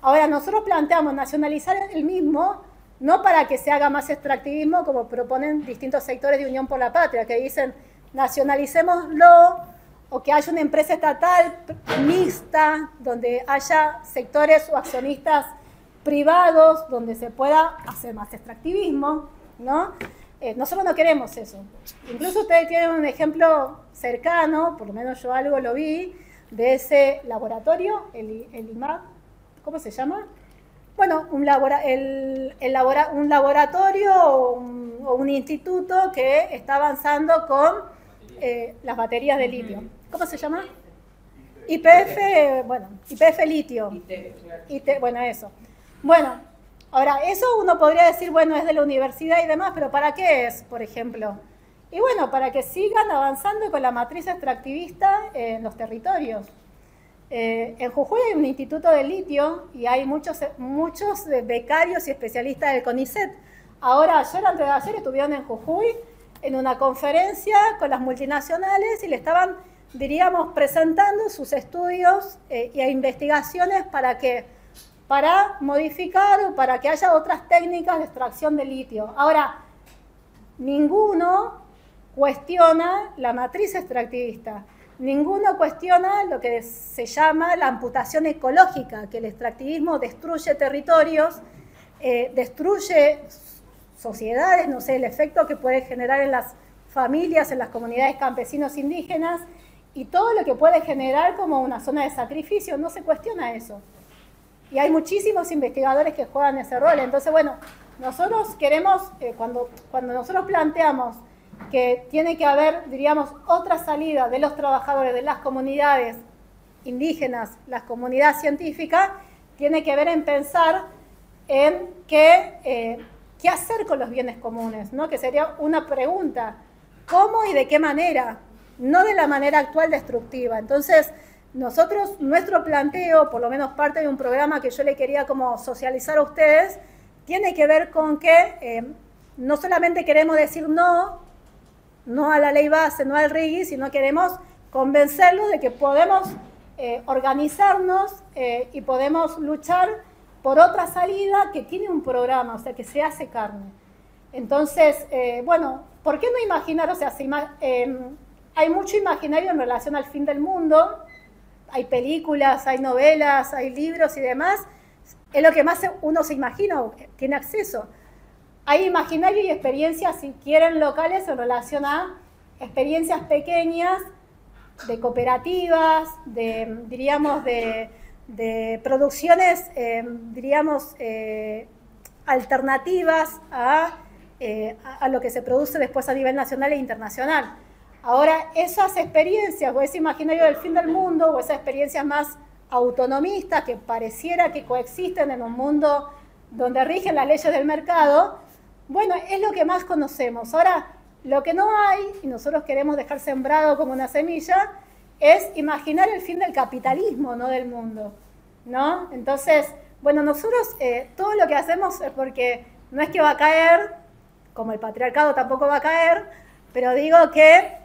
Ahora, nosotros planteamos nacionalizar el mismo no para que se haga más extractivismo, como proponen distintos sectores de Unión por la Patria, que dicen nacionalicémoslo, o que haya una empresa estatal mixta, donde haya sectores o accionistas privados, donde se pueda hacer más extractivismo, ¿no? Nosotros no queremos eso. Incluso ustedes tienen un ejemplo cercano, por lo menos yo algo lo vi, de ese laboratorio, el IMAD, ¿cómo se llama? Bueno, un laboratorio o un instituto que está avanzando con las baterías de litio. ¿Cómo se llama? YPF, bueno, YPF litio. Bueno, eso. Bueno, ahora, eso uno podría decir, bueno, es de la universidad y demás, pero ¿para qué es, por ejemplo? Y bueno, para que sigan avanzando con la matriz extractivista en los territorios. En Jujuy hay un instituto de litio y hay muchos becarios y especialistas del CONICET. Ahora, ayer, antes de ayer, estuvieron en Jujuy en una conferencia con las multinacionales y le estaban, diríamos, presentando sus estudios e investigaciones para modificar o para que haya otras técnicas de extracción de litio. Ahora, ninguno cuestiona la matriz extractivista. Ninguno cuestiona lo que se llama la amputación ecológica, que el extractivismo destruye territorios, destruye sociedades, no sé, el efecto que puede generar en las familias, en las comunidades campesinos indígenas, y todo lo que puede generar como una zona de sacrificio, no se cuestiona eso. Y hay muchísimos investigadores que juegan ese rol. Entonces, bueno, nosotros queremos, cuando nosotros planteamos que tiene que haber, diríamos, otra salida de los trabajadores de las comunidades indígenas, las comunidades científicas, tiene que ver en pensar en qué hacer con los bienes comunes, ¿no? Que sería una pregunta, ¿cómo y de qué manera? No de la manera actual destructiva. Entonces, nosotros, nuestro planteo, por lo menos parte de un programa que yo le quería como socializar a ustedes, tiene que ver con que no solamente queremos decir no a la ley base, no al RIGI, sino queremos convencerlos de que podemos organizarnos y podemos luchar por otra salida que tiene un programa, o sea, que se hace carne. Entonces, bueno, ¿por qué no imaginar? O sea, hay mucho imaginario en relación al fin del mundo, hay películas, hay novelas, hay libros y demás, es lo que más uno se imagina, tiene acceso. Hay imaginario y experiencias, si quieren, locales en relación a experiencias pequeñas de cooperativas, diríamos, de producciones, diríamos, alternativas a lo que se produce después a nivel nacional e internacional. Ahora, esas experiencias, o ese imaginario del fin del mundo, o esas experiencias más autonomistas que pareciera que coexisten en un mundo donde rigen las leyes del mercado, bueno, es lo que más conocemos. Ahora, lo que no hay, y nosotros queremos dejar sembrado como una semilla, es imaginar el fin del capitalismo, no del mundo, ¿no? Entonces, bueno, nosotros todo lo que hacemos es porque no es que va a caer, como el patriarcado tampoco va a caer, pero digo que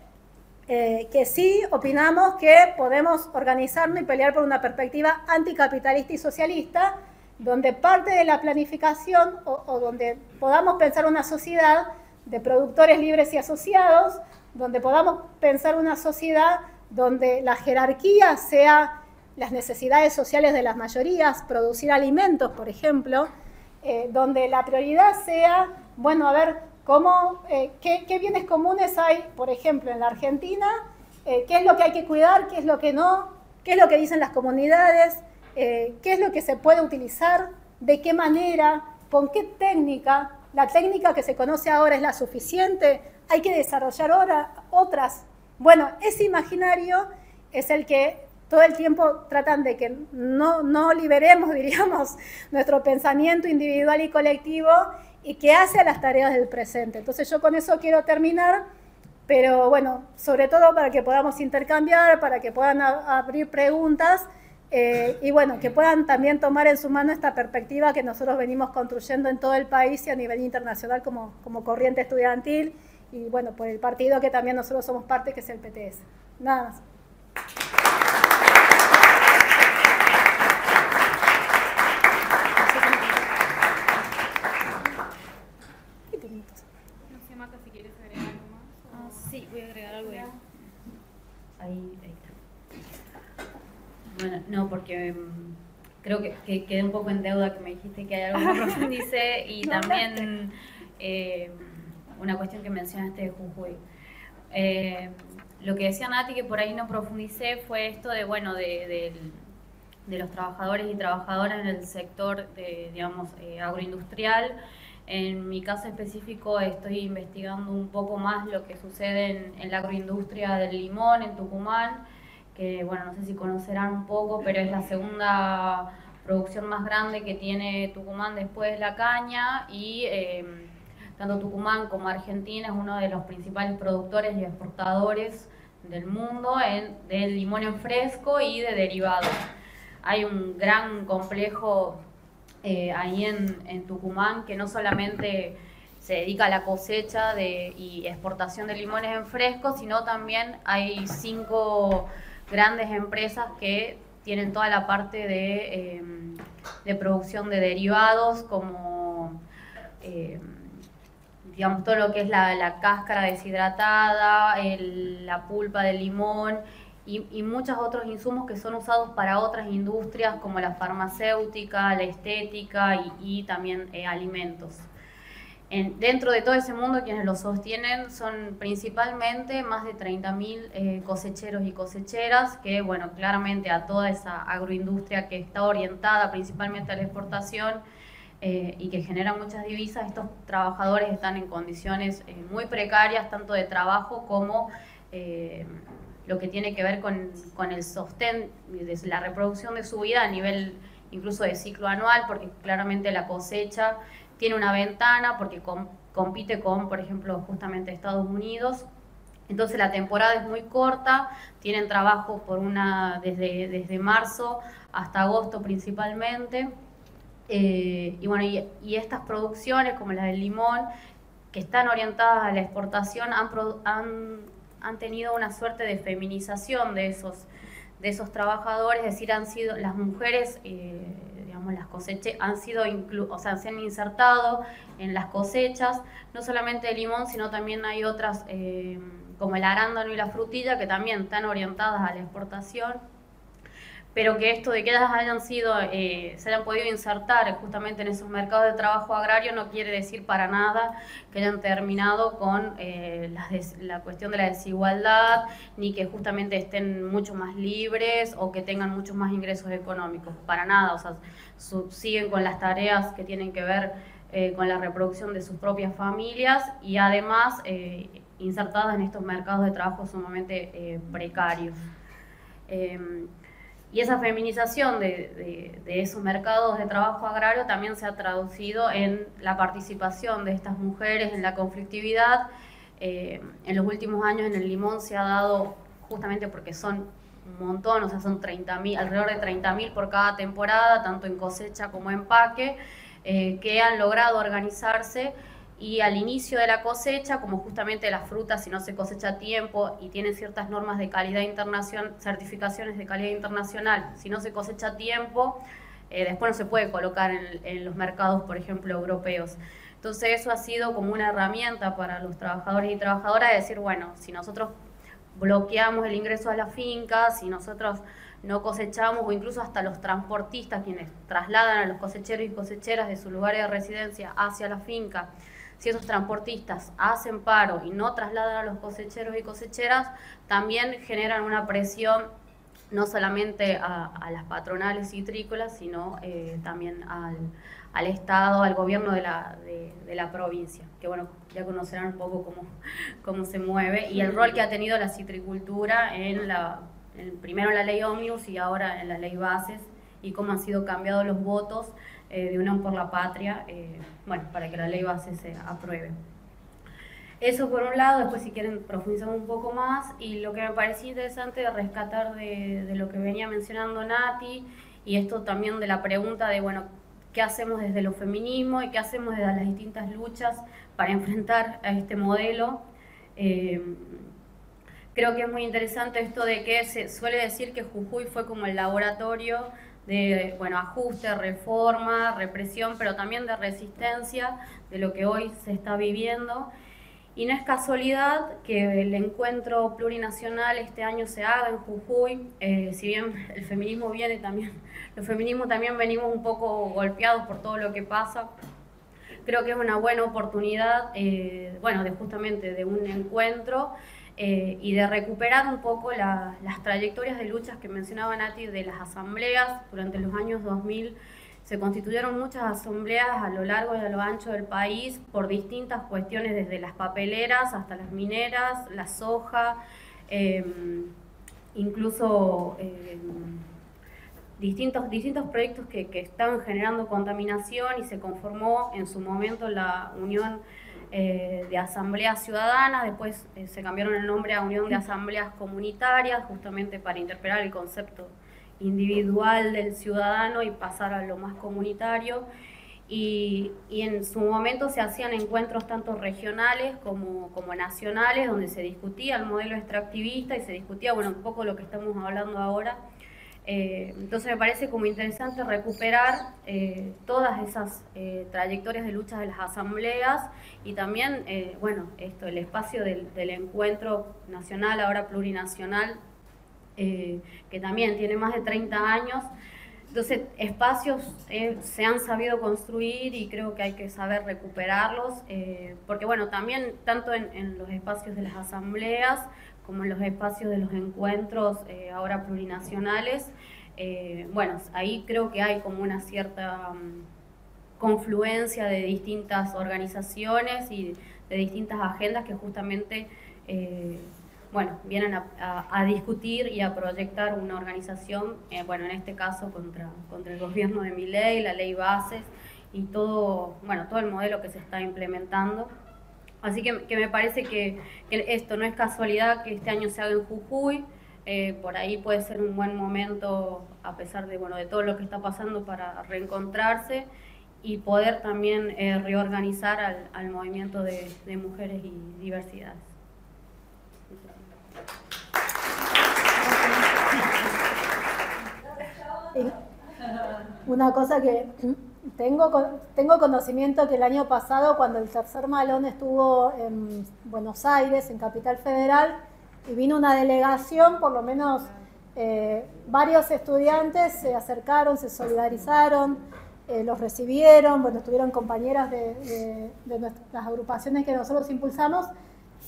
sí opinamos que podemos organizarnos y pelear por una perspectiva anticapitalista y socialista, donde parte de la planificación o donde podamos pensar una sociedad de productores libres y asociados, donde podamos pensar una sociedad donde la jerarquía sea las necesidades sociales de las mayorías, producir alimentos, por ejemplo, donde la prioridad sea, bueno, a ver, ¿qué bienes comunes hay, por ejemplo, en la Argentina? ¿Qué es lo que hay que cuidar? ¿Qué es lo que no? ¿Qué es lo que dicen las comunidades? ¿Qué es lo que se puede utilizar? ¿De qué manera? ¿Con qué técnica? ¿La técnica que se conoce ahora es la suficiente? ¿Hay que desarrollar ahora otras? Bueno, ese imaginario es el que todo el tiempo tratan de que no liberemos, diríamos, nuestro pensamiento individual y colectivo y que hace a las tareas del presente. Entonces yo con eso quiero terminar, pero bueno, sobre todo para que podamos intercambiar, para que puedan abrir preguntas y bueno, que puedan también tomar en su mano esta perspectiva que nosotros venimos construyendo en todo el país y a nivel internacional como corriente estudiantil y bueno, por el partido que también nosotros somos parte, que es el PTS. Nada más. Sí, voy a agregar algo. Ahí está. Bueno, no, porque creo que quedé un poco en deuda que me dijiste que hay algo que no profundicé y también una cuestión que mencionaste de Jujuy. Lo que decía Nati, que por ahí no profundicé, fue esto de, bueno, de los trabajadores y trabajadoras en el sector, digamos, agroindustrial. En mi caso específico estoy investigando un poco más lo que sucede en la agroindustria del limón en Tucumán, que bueno, no sé si conocerán un poco, pero es la segunda producción más grande que tiene Tucumán después de la caña y tanto Tucumán como Argentina es uno de los principales productores y exportadores del mundo del limón en fresco y de derivados. Hay un gran complejo ahí en Tucumán que no solamente se dedica a la cosecha y exportación de limones en fresco, sino también hay 5 grandes empresas que tienen toda la parte de producción de derivados, como digamos todo lo que es la cáscara deshidratada, la pulpa del limón y muchos otros insumos que son usados para otras industrias como la farmacéutica, la estética y también alimentos. Dentro de todo ese mundo, quienes lo sostienen son principalmente más de 30.000 cosecheros y cosecheras que, bueno, claramente a toda esa agroindustria que está orientada principalmente a la exportación y que genera muchas divisas, estos trabajadores están en condiciones muy precarias, tanto de trabajo como lo que tiene que ver con el sostén, la reproducción de su vida a nivel incluso de ciclo anual, porque claramente la cosecha tiene una ventana porque compite con, por ejemplo, justamente Estados Unidos. Entonces la temporada es muy corta, tienen trabajo desde marzo hasta agosto principalmente. Y bueno, y estas producciones como la del limón, que están orientadas a la exportación, han tenido una suerte de feminización de esos trabajadores, es decir, han sido las mujeres, digamos, las cosechas se han insertado en las cosechas, no solamente de limón, sino también hay otras como el arándano y la frutilla que también están orientadas a la exportación, pero que esto de que ellas se hayan podido insertar justamente en esos mercados de trabajo agrario no quiere decir para nada que hayan terminado con la cuestión de la desigualdad, ni que justamente estén mucho más libres o que tengan muchos más ingresos económicos, para nada, o sea, siguen con las tareas que tienen que ver con la reproducción de sus propias familias y además insertadas en estos mercados de trabajo sumamente precarios. Y esa feminización de esos mercados de trabajo agrario también se ha traducido en la participación de estas mujeres en la conflictividad. En los últimos años en el limón se ha dado, justamente porque son un montón, o sea, son alrededor de 30.000 por cada temporada, tanto en cosecha como empaque, que han logrado organizarse. Y al inicio de la cosecha, como justamente las frutas, si no se cosecha a tiempo y tienen ciertas normas de calidad internacional, certificaciones de calidad internacional, si no se cosecha a tiempo, después no se puede colocar en los mercados, por ejemplo, europeos. Entonces eso ha sido como una herramienta para los trabajadores y trabajadoras de decir, bueno, si nosotros bloqueamos el ingreso a la finca, si nosotros no cosechamos, o incluso hasta los transportistas, quienes trasladan a los cosecheros y cosecheras de sus lugares de residencia hacia la finca, si esos transportistas hacen paro y no trasladan a los cosecheros y cosecheras, también generan una presión no solamente a las patronales citrícolas, sino también al Estado, al gobierno de la provincia, que bueno, ya conocerán un poco cómo se mueve, y el rol que ha tenido la citricultura primero en la ley ómnibus y ahora en la ley bases, y cómo han sido cambiados los votos de Unión por la Patria, para que la ley base se apruebe. Eso por un lado. Después si quieren profundizar un poco más, y lo que me parecía interesante de rescatar de lo que venía mencionando Nati, y esto también de la pregunta de, bueno, ¿qué hacemos desde los feminismos y qué hacemos desde las distintas luchas para enfrentar a este modelo? Creo que es muy interesante esto de que se suele decir que Jujuy fue como el laboratorio de ajuste, reforma, represión, pero también de resistencia de lo que hoy se está viviendo. Y no es casualidad que el encuentro plurinacional este año se haga en Jujuy, si bien el feminismo viene también, los feminismos también venimos un poco golpeados por todo lo que pasa. Creo que es una buena oportunidad, justamente de un encuentro, y de recuperar un poco las trayectorias de luchas que mencionaba Nati de las asambleas. Durante los años 2000 se constituyeron muchas asambleas a lo largo y a lo ancho del país por distintas cuestiones, desde las papeleras hasta las mineras, la soja, incluso distintos proyectos que estaban generando contaminación, y se conformó en su momento la Unión de asambleas ciudadanas, después se cambiaron el nombre a Unión de Asambleas Comunitarias, justamente para interpelar el concepto individual del ciudadano y pasar a lo más comunitario. Y en su momento se hacían encuentros tanto regionales como nacionales, donde se discutía el modelo extractivista y se discutía, bueno, un poco lo que estamos hablando ahora. Entonces me parece como interesante recuperar todas esas trayectorias de lucha de las asambleas y también, bueno, el espacio del encuentro nacional, ahora plurinacional, que también tiene más de 30 años. Entonces, espacios se han sabido construir y creo que hay que saber recuperarlos, porque bueno, también tanto en los espacios de las asambleas como en los espacios de los encuentros ahora plurinacionales, bueno, ahí creo que hay como una cierta confluencia de distintas organizaciones y de distintas agendas que justamente bueno, vienen a discutir y a proyectar una organización, bueno, en este caso contra el gobierno de Milei, la ley bases y todo, bueno, todo el modelo que se está implementando. Así que me parece que esto no es casualidad que este año se haga en Jujuy, por ahí puede ser un buen momento, a pesar de, bueno, de todo lo que está pasando, para reencontrarse y poder también reorganizar al movimiento de mujeres y diversidades. Una cosa que tengo conocimiento que el año pasado, cuando el tercer malón estuvo en Buenos Aires, en Capital Federal, y vino una delegación, por lo menos varios estudiantes se acercaron, se solidarizaron, los recibieron, bueno, estuvieron compañeras de las agrupaciones que nosotros impulsamos.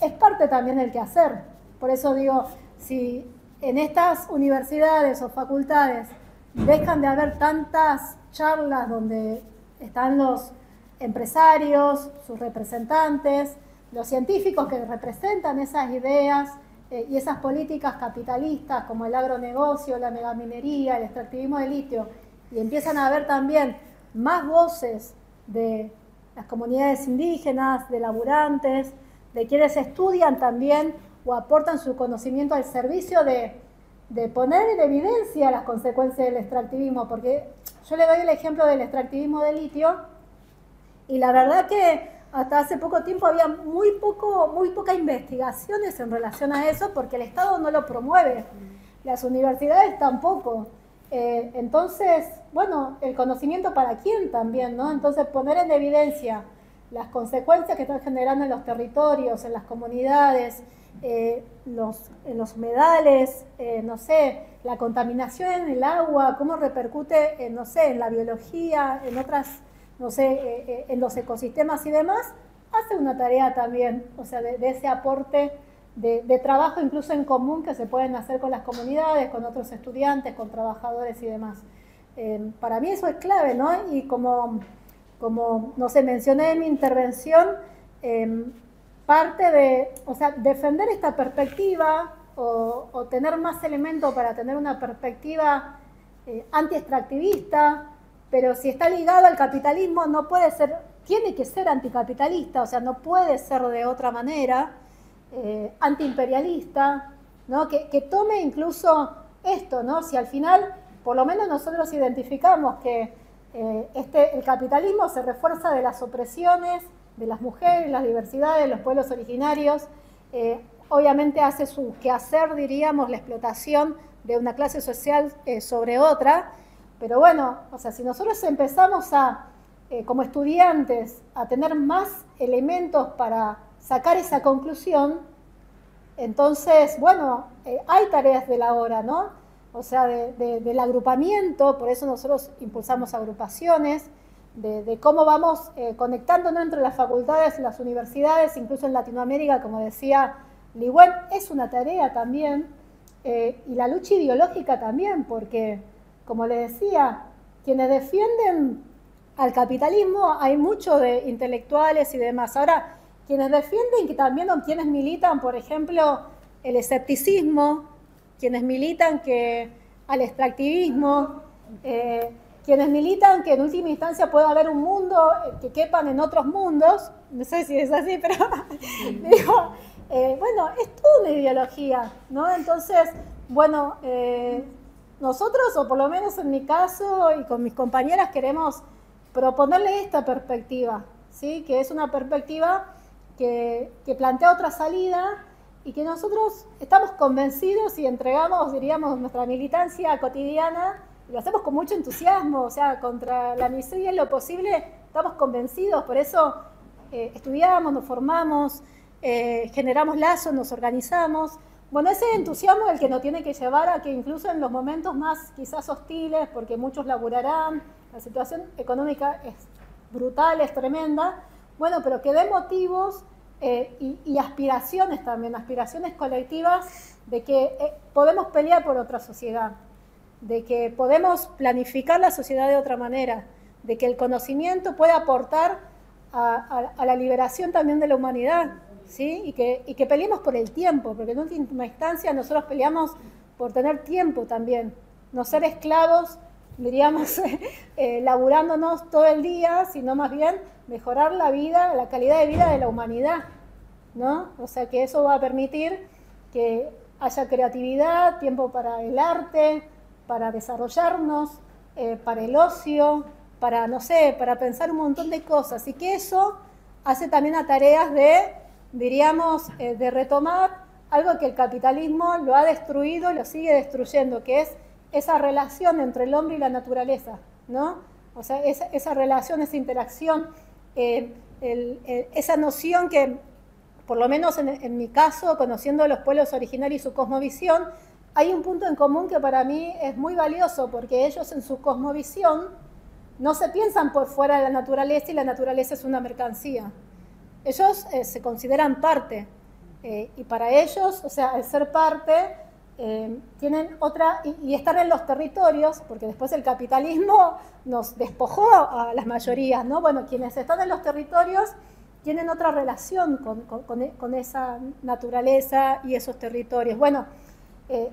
Es parte también del quehacer. Por eso digo, si en estas universidades o facultades dejan de haber tantas charlas donde están los empresarios, sus representantes, los científicos que representan esas ideas y esas políticas capitalistas como el agronegocio, la megaminería, el extractivismo de litio, y empiezan a haber también más voces de las comunidades indígenas, de laburantes, de quienes estudian también o aportan su conocimiento al servicio de poner en evidencia las consecuencias del extractivismo, porque yo le doy el ejemplo del extractivismo de litio y la verdad que hasta hace poco tiempo había muy pocas investigaciones en relación a eso porque el Estado no lo promueve, las universidades tampoco. Entonces, bueno, el conocimiento para quién también, ¿no? Entonces poner en evidencia las consecuencias que están generando en los territorios, en las comunidades, en los humedales, no sé, la contaminación en el agua, cómo repercute, no sé, en la biología, en otras, no sé, en los ecosistemas y demás, hace una tarea también, o sea, de ese aporte de trabajo incluso en común que se pueden hacer con las comunidades, con otros estudiantes, con trabajadores y demás. Para mí eso es clave, ¿no? Y como no sé, mencioné en mi intervención, parte de, o sea, defender esta perspectiva o tener más elementos para tener una perspectiva anti-extractivista, pero si está ligado al capitalismo no puede ser, tiene que ser anticapitalista, o sea, no puede ser de otra manera, antiimperialista, ¿no? Que tome incluso esto, ¿no? Si al final, por lo menos nosotros identificamos que el capitalismo se refuerza de las opresiones de las mujeres, las diversidades, los pueblos originarios, obviamente hace su quehacer, diríamos, la explotación de una clase social sobre otra, pero bueno, o sea, si nosotros empezamos como estudiantes, a tener más elementos para sacar esa conclusión, entonces, bueno, hay tareas de la hora, ¿no? O sea, del agrupamiento, por eso nosotros impulsamos agrupaciones, de cómo vamos conectándonos entre las facultades, las universidades, incluso en Latinoamérica, como decía Ligüen, es una tarea también, y la lucha ideológica también, porque, como le decía, quienes defienden al capitalismo, hay muchos de intelectuales y demás. Ahora, quienes defienden que también, o quienes militan, por ejemplo, el escepticismo, quienes militan al extractivismo, quienes militan que en última instancia pueda haber un mundo que quepan en otros mundos, no sé si es así, pero digo, bueno, es toda una ideología, ¿no? Entonces, bueno, nosotros, o por lo menos en mi caso y con mis compañeras, queremos proponerle esta perspectiva, ¿sí? Que es una perspectiva que plantea otra salida y que nosotros estamos convencidos y entregamos, diríamos, nuestra militancia cotidiana, y lo hacemos con mucho entusiasmo, o sea, contra la miseria en lo posible, estamos convencidos, por eso estudiamos, nos formamos, generamos lazos, nos organizamos. Bueno, ese entusiasmo es el que nos tiene que llevar a que incluso en los momentos más quizás hostiles, porque muchos laburarán, la situación económica es brutal, es tremenda, bueno, pero que dé motivos y aspiraciones también, aspiraciones colectivas de que podemos pelear por otra sociedad, de que podemos planificar la sociedad de otra manera, de que el conocimiento puede aportar a la liberación también de la humanidad, ¿sí? Y que peleemos por el tiempo, porque en última instancia nosotros peleamos por tener tiempo también, no ser esclavos, diríamos, laburándonos todo el día, sino más bien mejorar la vida, la calidad de vida de la humanidad, ¿no? O sea que eso va a permitir que haya creatividad, tiempo para el arte, para desarrollarnos, para el ocio, para, no sé, para pensar un montón de cosas, y que eso hace también a tareas de, diríamos, de retomar algo que el capitalismo lo ha destruido, lo sigue destruyendo, que es esa relación entre el hombre y la naturaleza, ¿no? O sea, esa relación, esa interacción, esa noción que, por lo menos en mi caso, conociendo a los pueblos originarios y su cosmovisión, hay un punto en común que para mí es muy valioso, porque ellos en su cosmovisión no se piensan por fuera de la naturaleza y la naturaleza es una mercancía. Ellos se consideran parte y para ellos, o sea, el ser parte, tienen otra, y estar en los territorios, porque después el capitalismo nos despojó a las mayorías, ¿no? Bueno, quienes están en los territorios tienen otra relación con esa naturaleza y esos territorios. Bueno,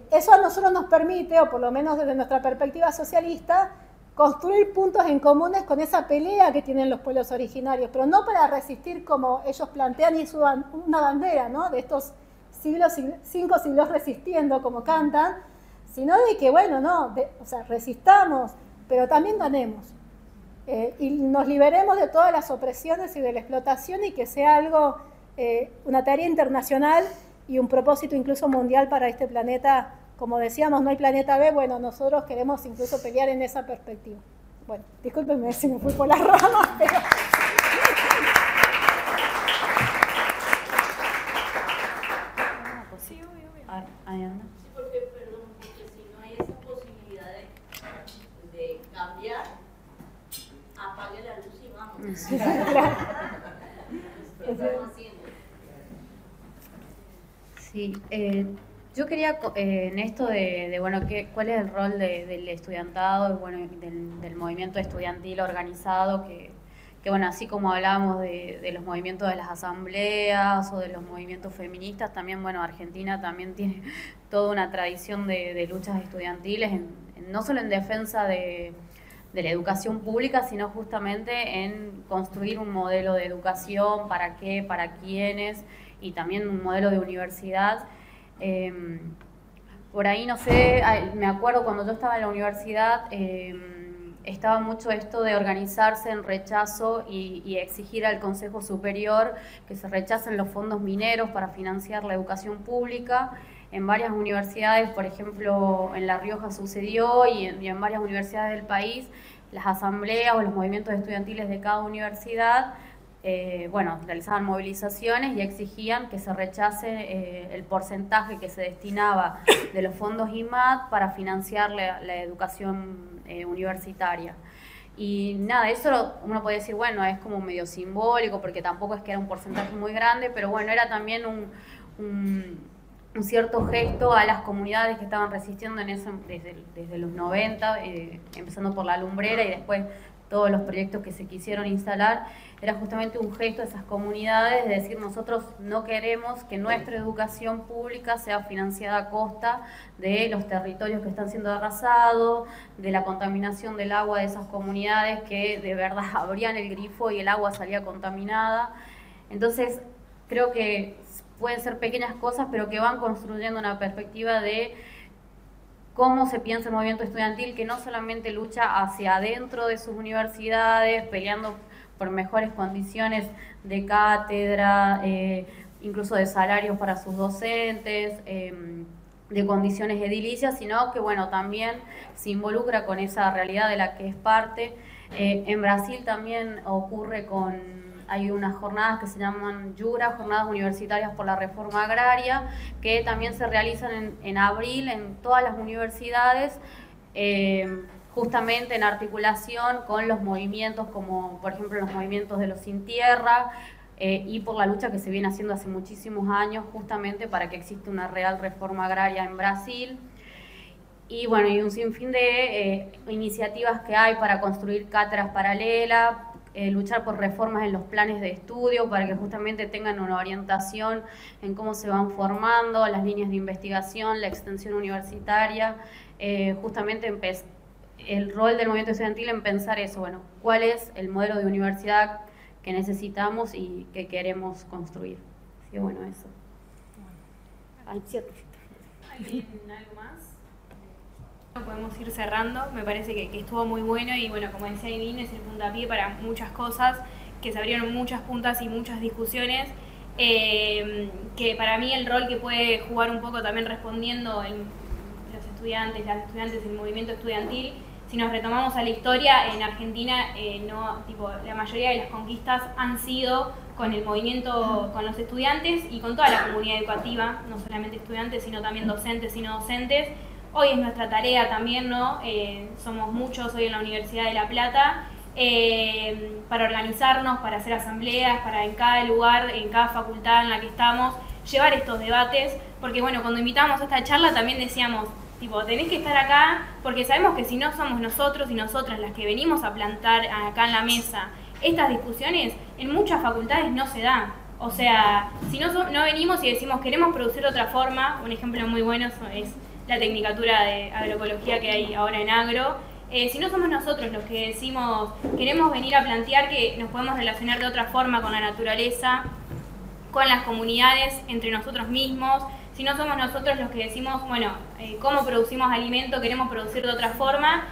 eso a nosotros nos permite, o por lo menos desde nuestra perspectiva socialista, construir puntos en comunes con esa pelea que tienen los pueblos originarios, pero no para resistir como ellos plantean, y es una bandera, ¿no? De estos siglos, 5 siglos resistiendo, como cantan, sino de que, bueno, no, o sea, resistamos, pero también ganemos. Y nos liberemos de todas las opresiones y de la explotación, y que sea algo, una tarea internacional y un propósito incluso mundial para este planeta. Como decíamos, no hay planeta B, bueno, nosotros queremos incluso pelear en esa perspectiva. Bueno, discúlpenme si me fui por las ramas, pero... Sí, obvio. Ahí anda. Sí, porque, perdón, porque si no hay esa posibilidad de cambiar, apague la luz y vamos. Sí, claro. ¿Qué estamos haciendo? Sí, yo quería, en esto de bueno, ¿cuál es el rol del estudiantado, bueno, del movimiento estudiantil organizado, que bueno, así como hablábamos de los movimientos de las asambleas o de los movimientos feministas, también, bueno, Argentina también tiene toda una tradición de luchas estudiantiles, no solo en defensa de la educación pública, sino justamente en construir un modelo de educación, para qué, para quiénes, y también un modelo de universidad. Por ahí, no sé, me acuerdo cuando yo estaba en la universidad, estaba mucho esto de organizarse en rechazo y exigir al Consejo Superior que se rechacen los fondos mineros para financiar la educación pública. En varias universidades, por ejemplo, en La Rioja sucedió, y en varias universidades del país, las asambleas o los movimientos estudiantiles de cada universidad bueno, realizaban movilizaciones y exigían que se rechace el porcentaje que se destinaba de los fondos IMAD para financiar la educación universitaria. Y nada, eso uno puede decir, bueno, es como medio simbólico, porque tampoco es que era un porcentaje muy grande, pero bueno, era también un cierto gesto a las comunidades que estaban resistiendo en eso desde los 90, empezando por La Lumbrera y después todos los proyectos que se quisieron instalar, era justamente un gesto de esas comunidades de decir nosotros no queremos que nuestra educación pública sea financiada a costa de los territorios que están siendo arrasados, de la contaminación del agua de esas comunidades que de verdad abrían el grifo y el agua salía contaminada. Entonces creo que pueden ser pequeñas cosas, pero que van construyendo una perspectiva de cómo se piensa el movimiento estudiantil, que no solamente lucha hacia adentro de sus universidades, peleando por mejores condiciones de cátedra, incluso de salarios para sus docentes, de condiciones edilicias, sino que bueno, también se involucra con esa realidad de la que es parte. En Brasil también ocurre hay unas jornadas que se llaman Yura, Jornadas Universitarias por la Reforma Agraria, que también se realizan en abril en todas las universidades, justamente en articulación con los movimientos como por ejemplo los movimientos de los Sin Tierra, y por la lucha que se viene haciendo hace muchísimos años justamente para que exista una real reforma agraria en Brasil. Y bueno, y un sinfín de iniciativas que hay para construir cátedras paralelas, luchar por reformas en los planes de estudio para que justamente tengan una orientación en cómo se van formando las líneas de investigación, la extensión universitaria, justamente el rol del movimiento estudiantil en pensar eso, bueno, cuál es el modelo de universidad que necesitamos y que queremos construir. Así que bueno, eso. ¿Alguien algo más? Podemos ir cerrando, me parece que estuvo muy bueno y bueno, como decía Ivín, es el puntapié para muchas cosas, que se abrieron muchas puntas y muchas discusiones, que para mí el rol que puede jugar un poco también respondiendo los estudiantes, las estudiantes, el movimiento estudiantil, si nos retomamos a la historia, en Argentina la mayoría de las conquistas han sido con el movimiento, con los estudiantes y con toda la comunidad educativa, no solamente estudiantes, sino también docentes y no docentes. Hoy es nuestra tarea también, ¿no? Somos muchos hoy en la Universidad de La Plata, para organizarnos, para hacer asambleas, para en cada lugar, en cada facultad en la que estamos, llevar estos debates, porque bueno, cuando invitamos a esta charla también decíamos, tenés que estar acá, porque sabemos que si no somos nosotros y nosotras las que venimos a plantar acá en la mesa estas discusiones, en muchas facultades no se da. O sea, si no venimos y decimos queremos producir de otra forma, un ejemplo muy bueno es la tecnicatura de agroecología que hay ahora en agro. Si no somos nosotros los que decimos queremos venir a plantear que nos podemos relacionar de otra forma con la naturaleza, con las comunidades, entre nosotros mismos, si no somos nosotros los que decimos, bueno, cómo producimos alimento, queremos producir de otra forma,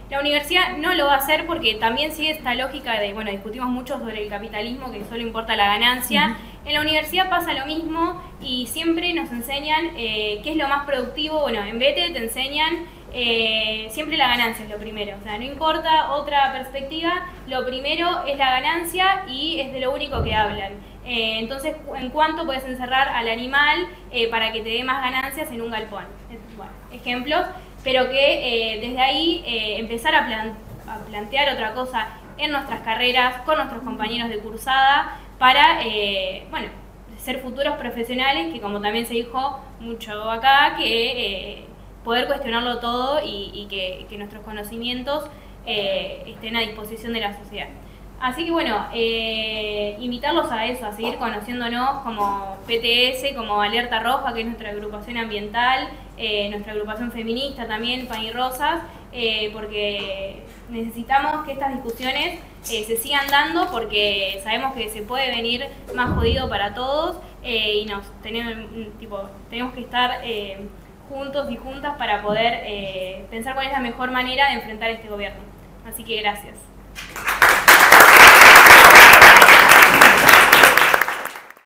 la universidad no lo va a hacer porque también sigue esta lógica de, bueno, discutimos mucho sobre el capitalismo, que solo importa la ganancia. En la universidad pasa lo mismo y siempre nos enseñan qué es lo más productivo. Bueno, en BETE te enseñan siempre la ganancia es lo primero, o sea, no importa otra perspectiva, lo primero es la ganancia y es de lo único que hablan. Entonces, ¿en cuánto puedes encerrar al animal para que te dé más ganancias en un galpón? Bueno, ejemplos, pero que desde ahí empezar a plantear otra cosa en nuestras carreras, con nuestros compañeros de cursada, para, bueno, ser futuros profesionales, que como también se dijo mucho acá, que poder cuestionarlo todo y que nuestros conocimientos estén a disposición de la sociedad. Así que bueno, invitarlos a eso, a seguir conociéndonos como PTS, como Alerta Roja, que es nuestra agrupación ambiental, nuestra agrupación feminista también, Pan y Rosas, porque necesitamos que estas discusiones se sigan dando, porque sabemos que se puede venir más jodido para todos y tenemos que estar juntos y juntas para poder pensar cuál es la mejor manera de enfrentar este gobierno. Así que gracias.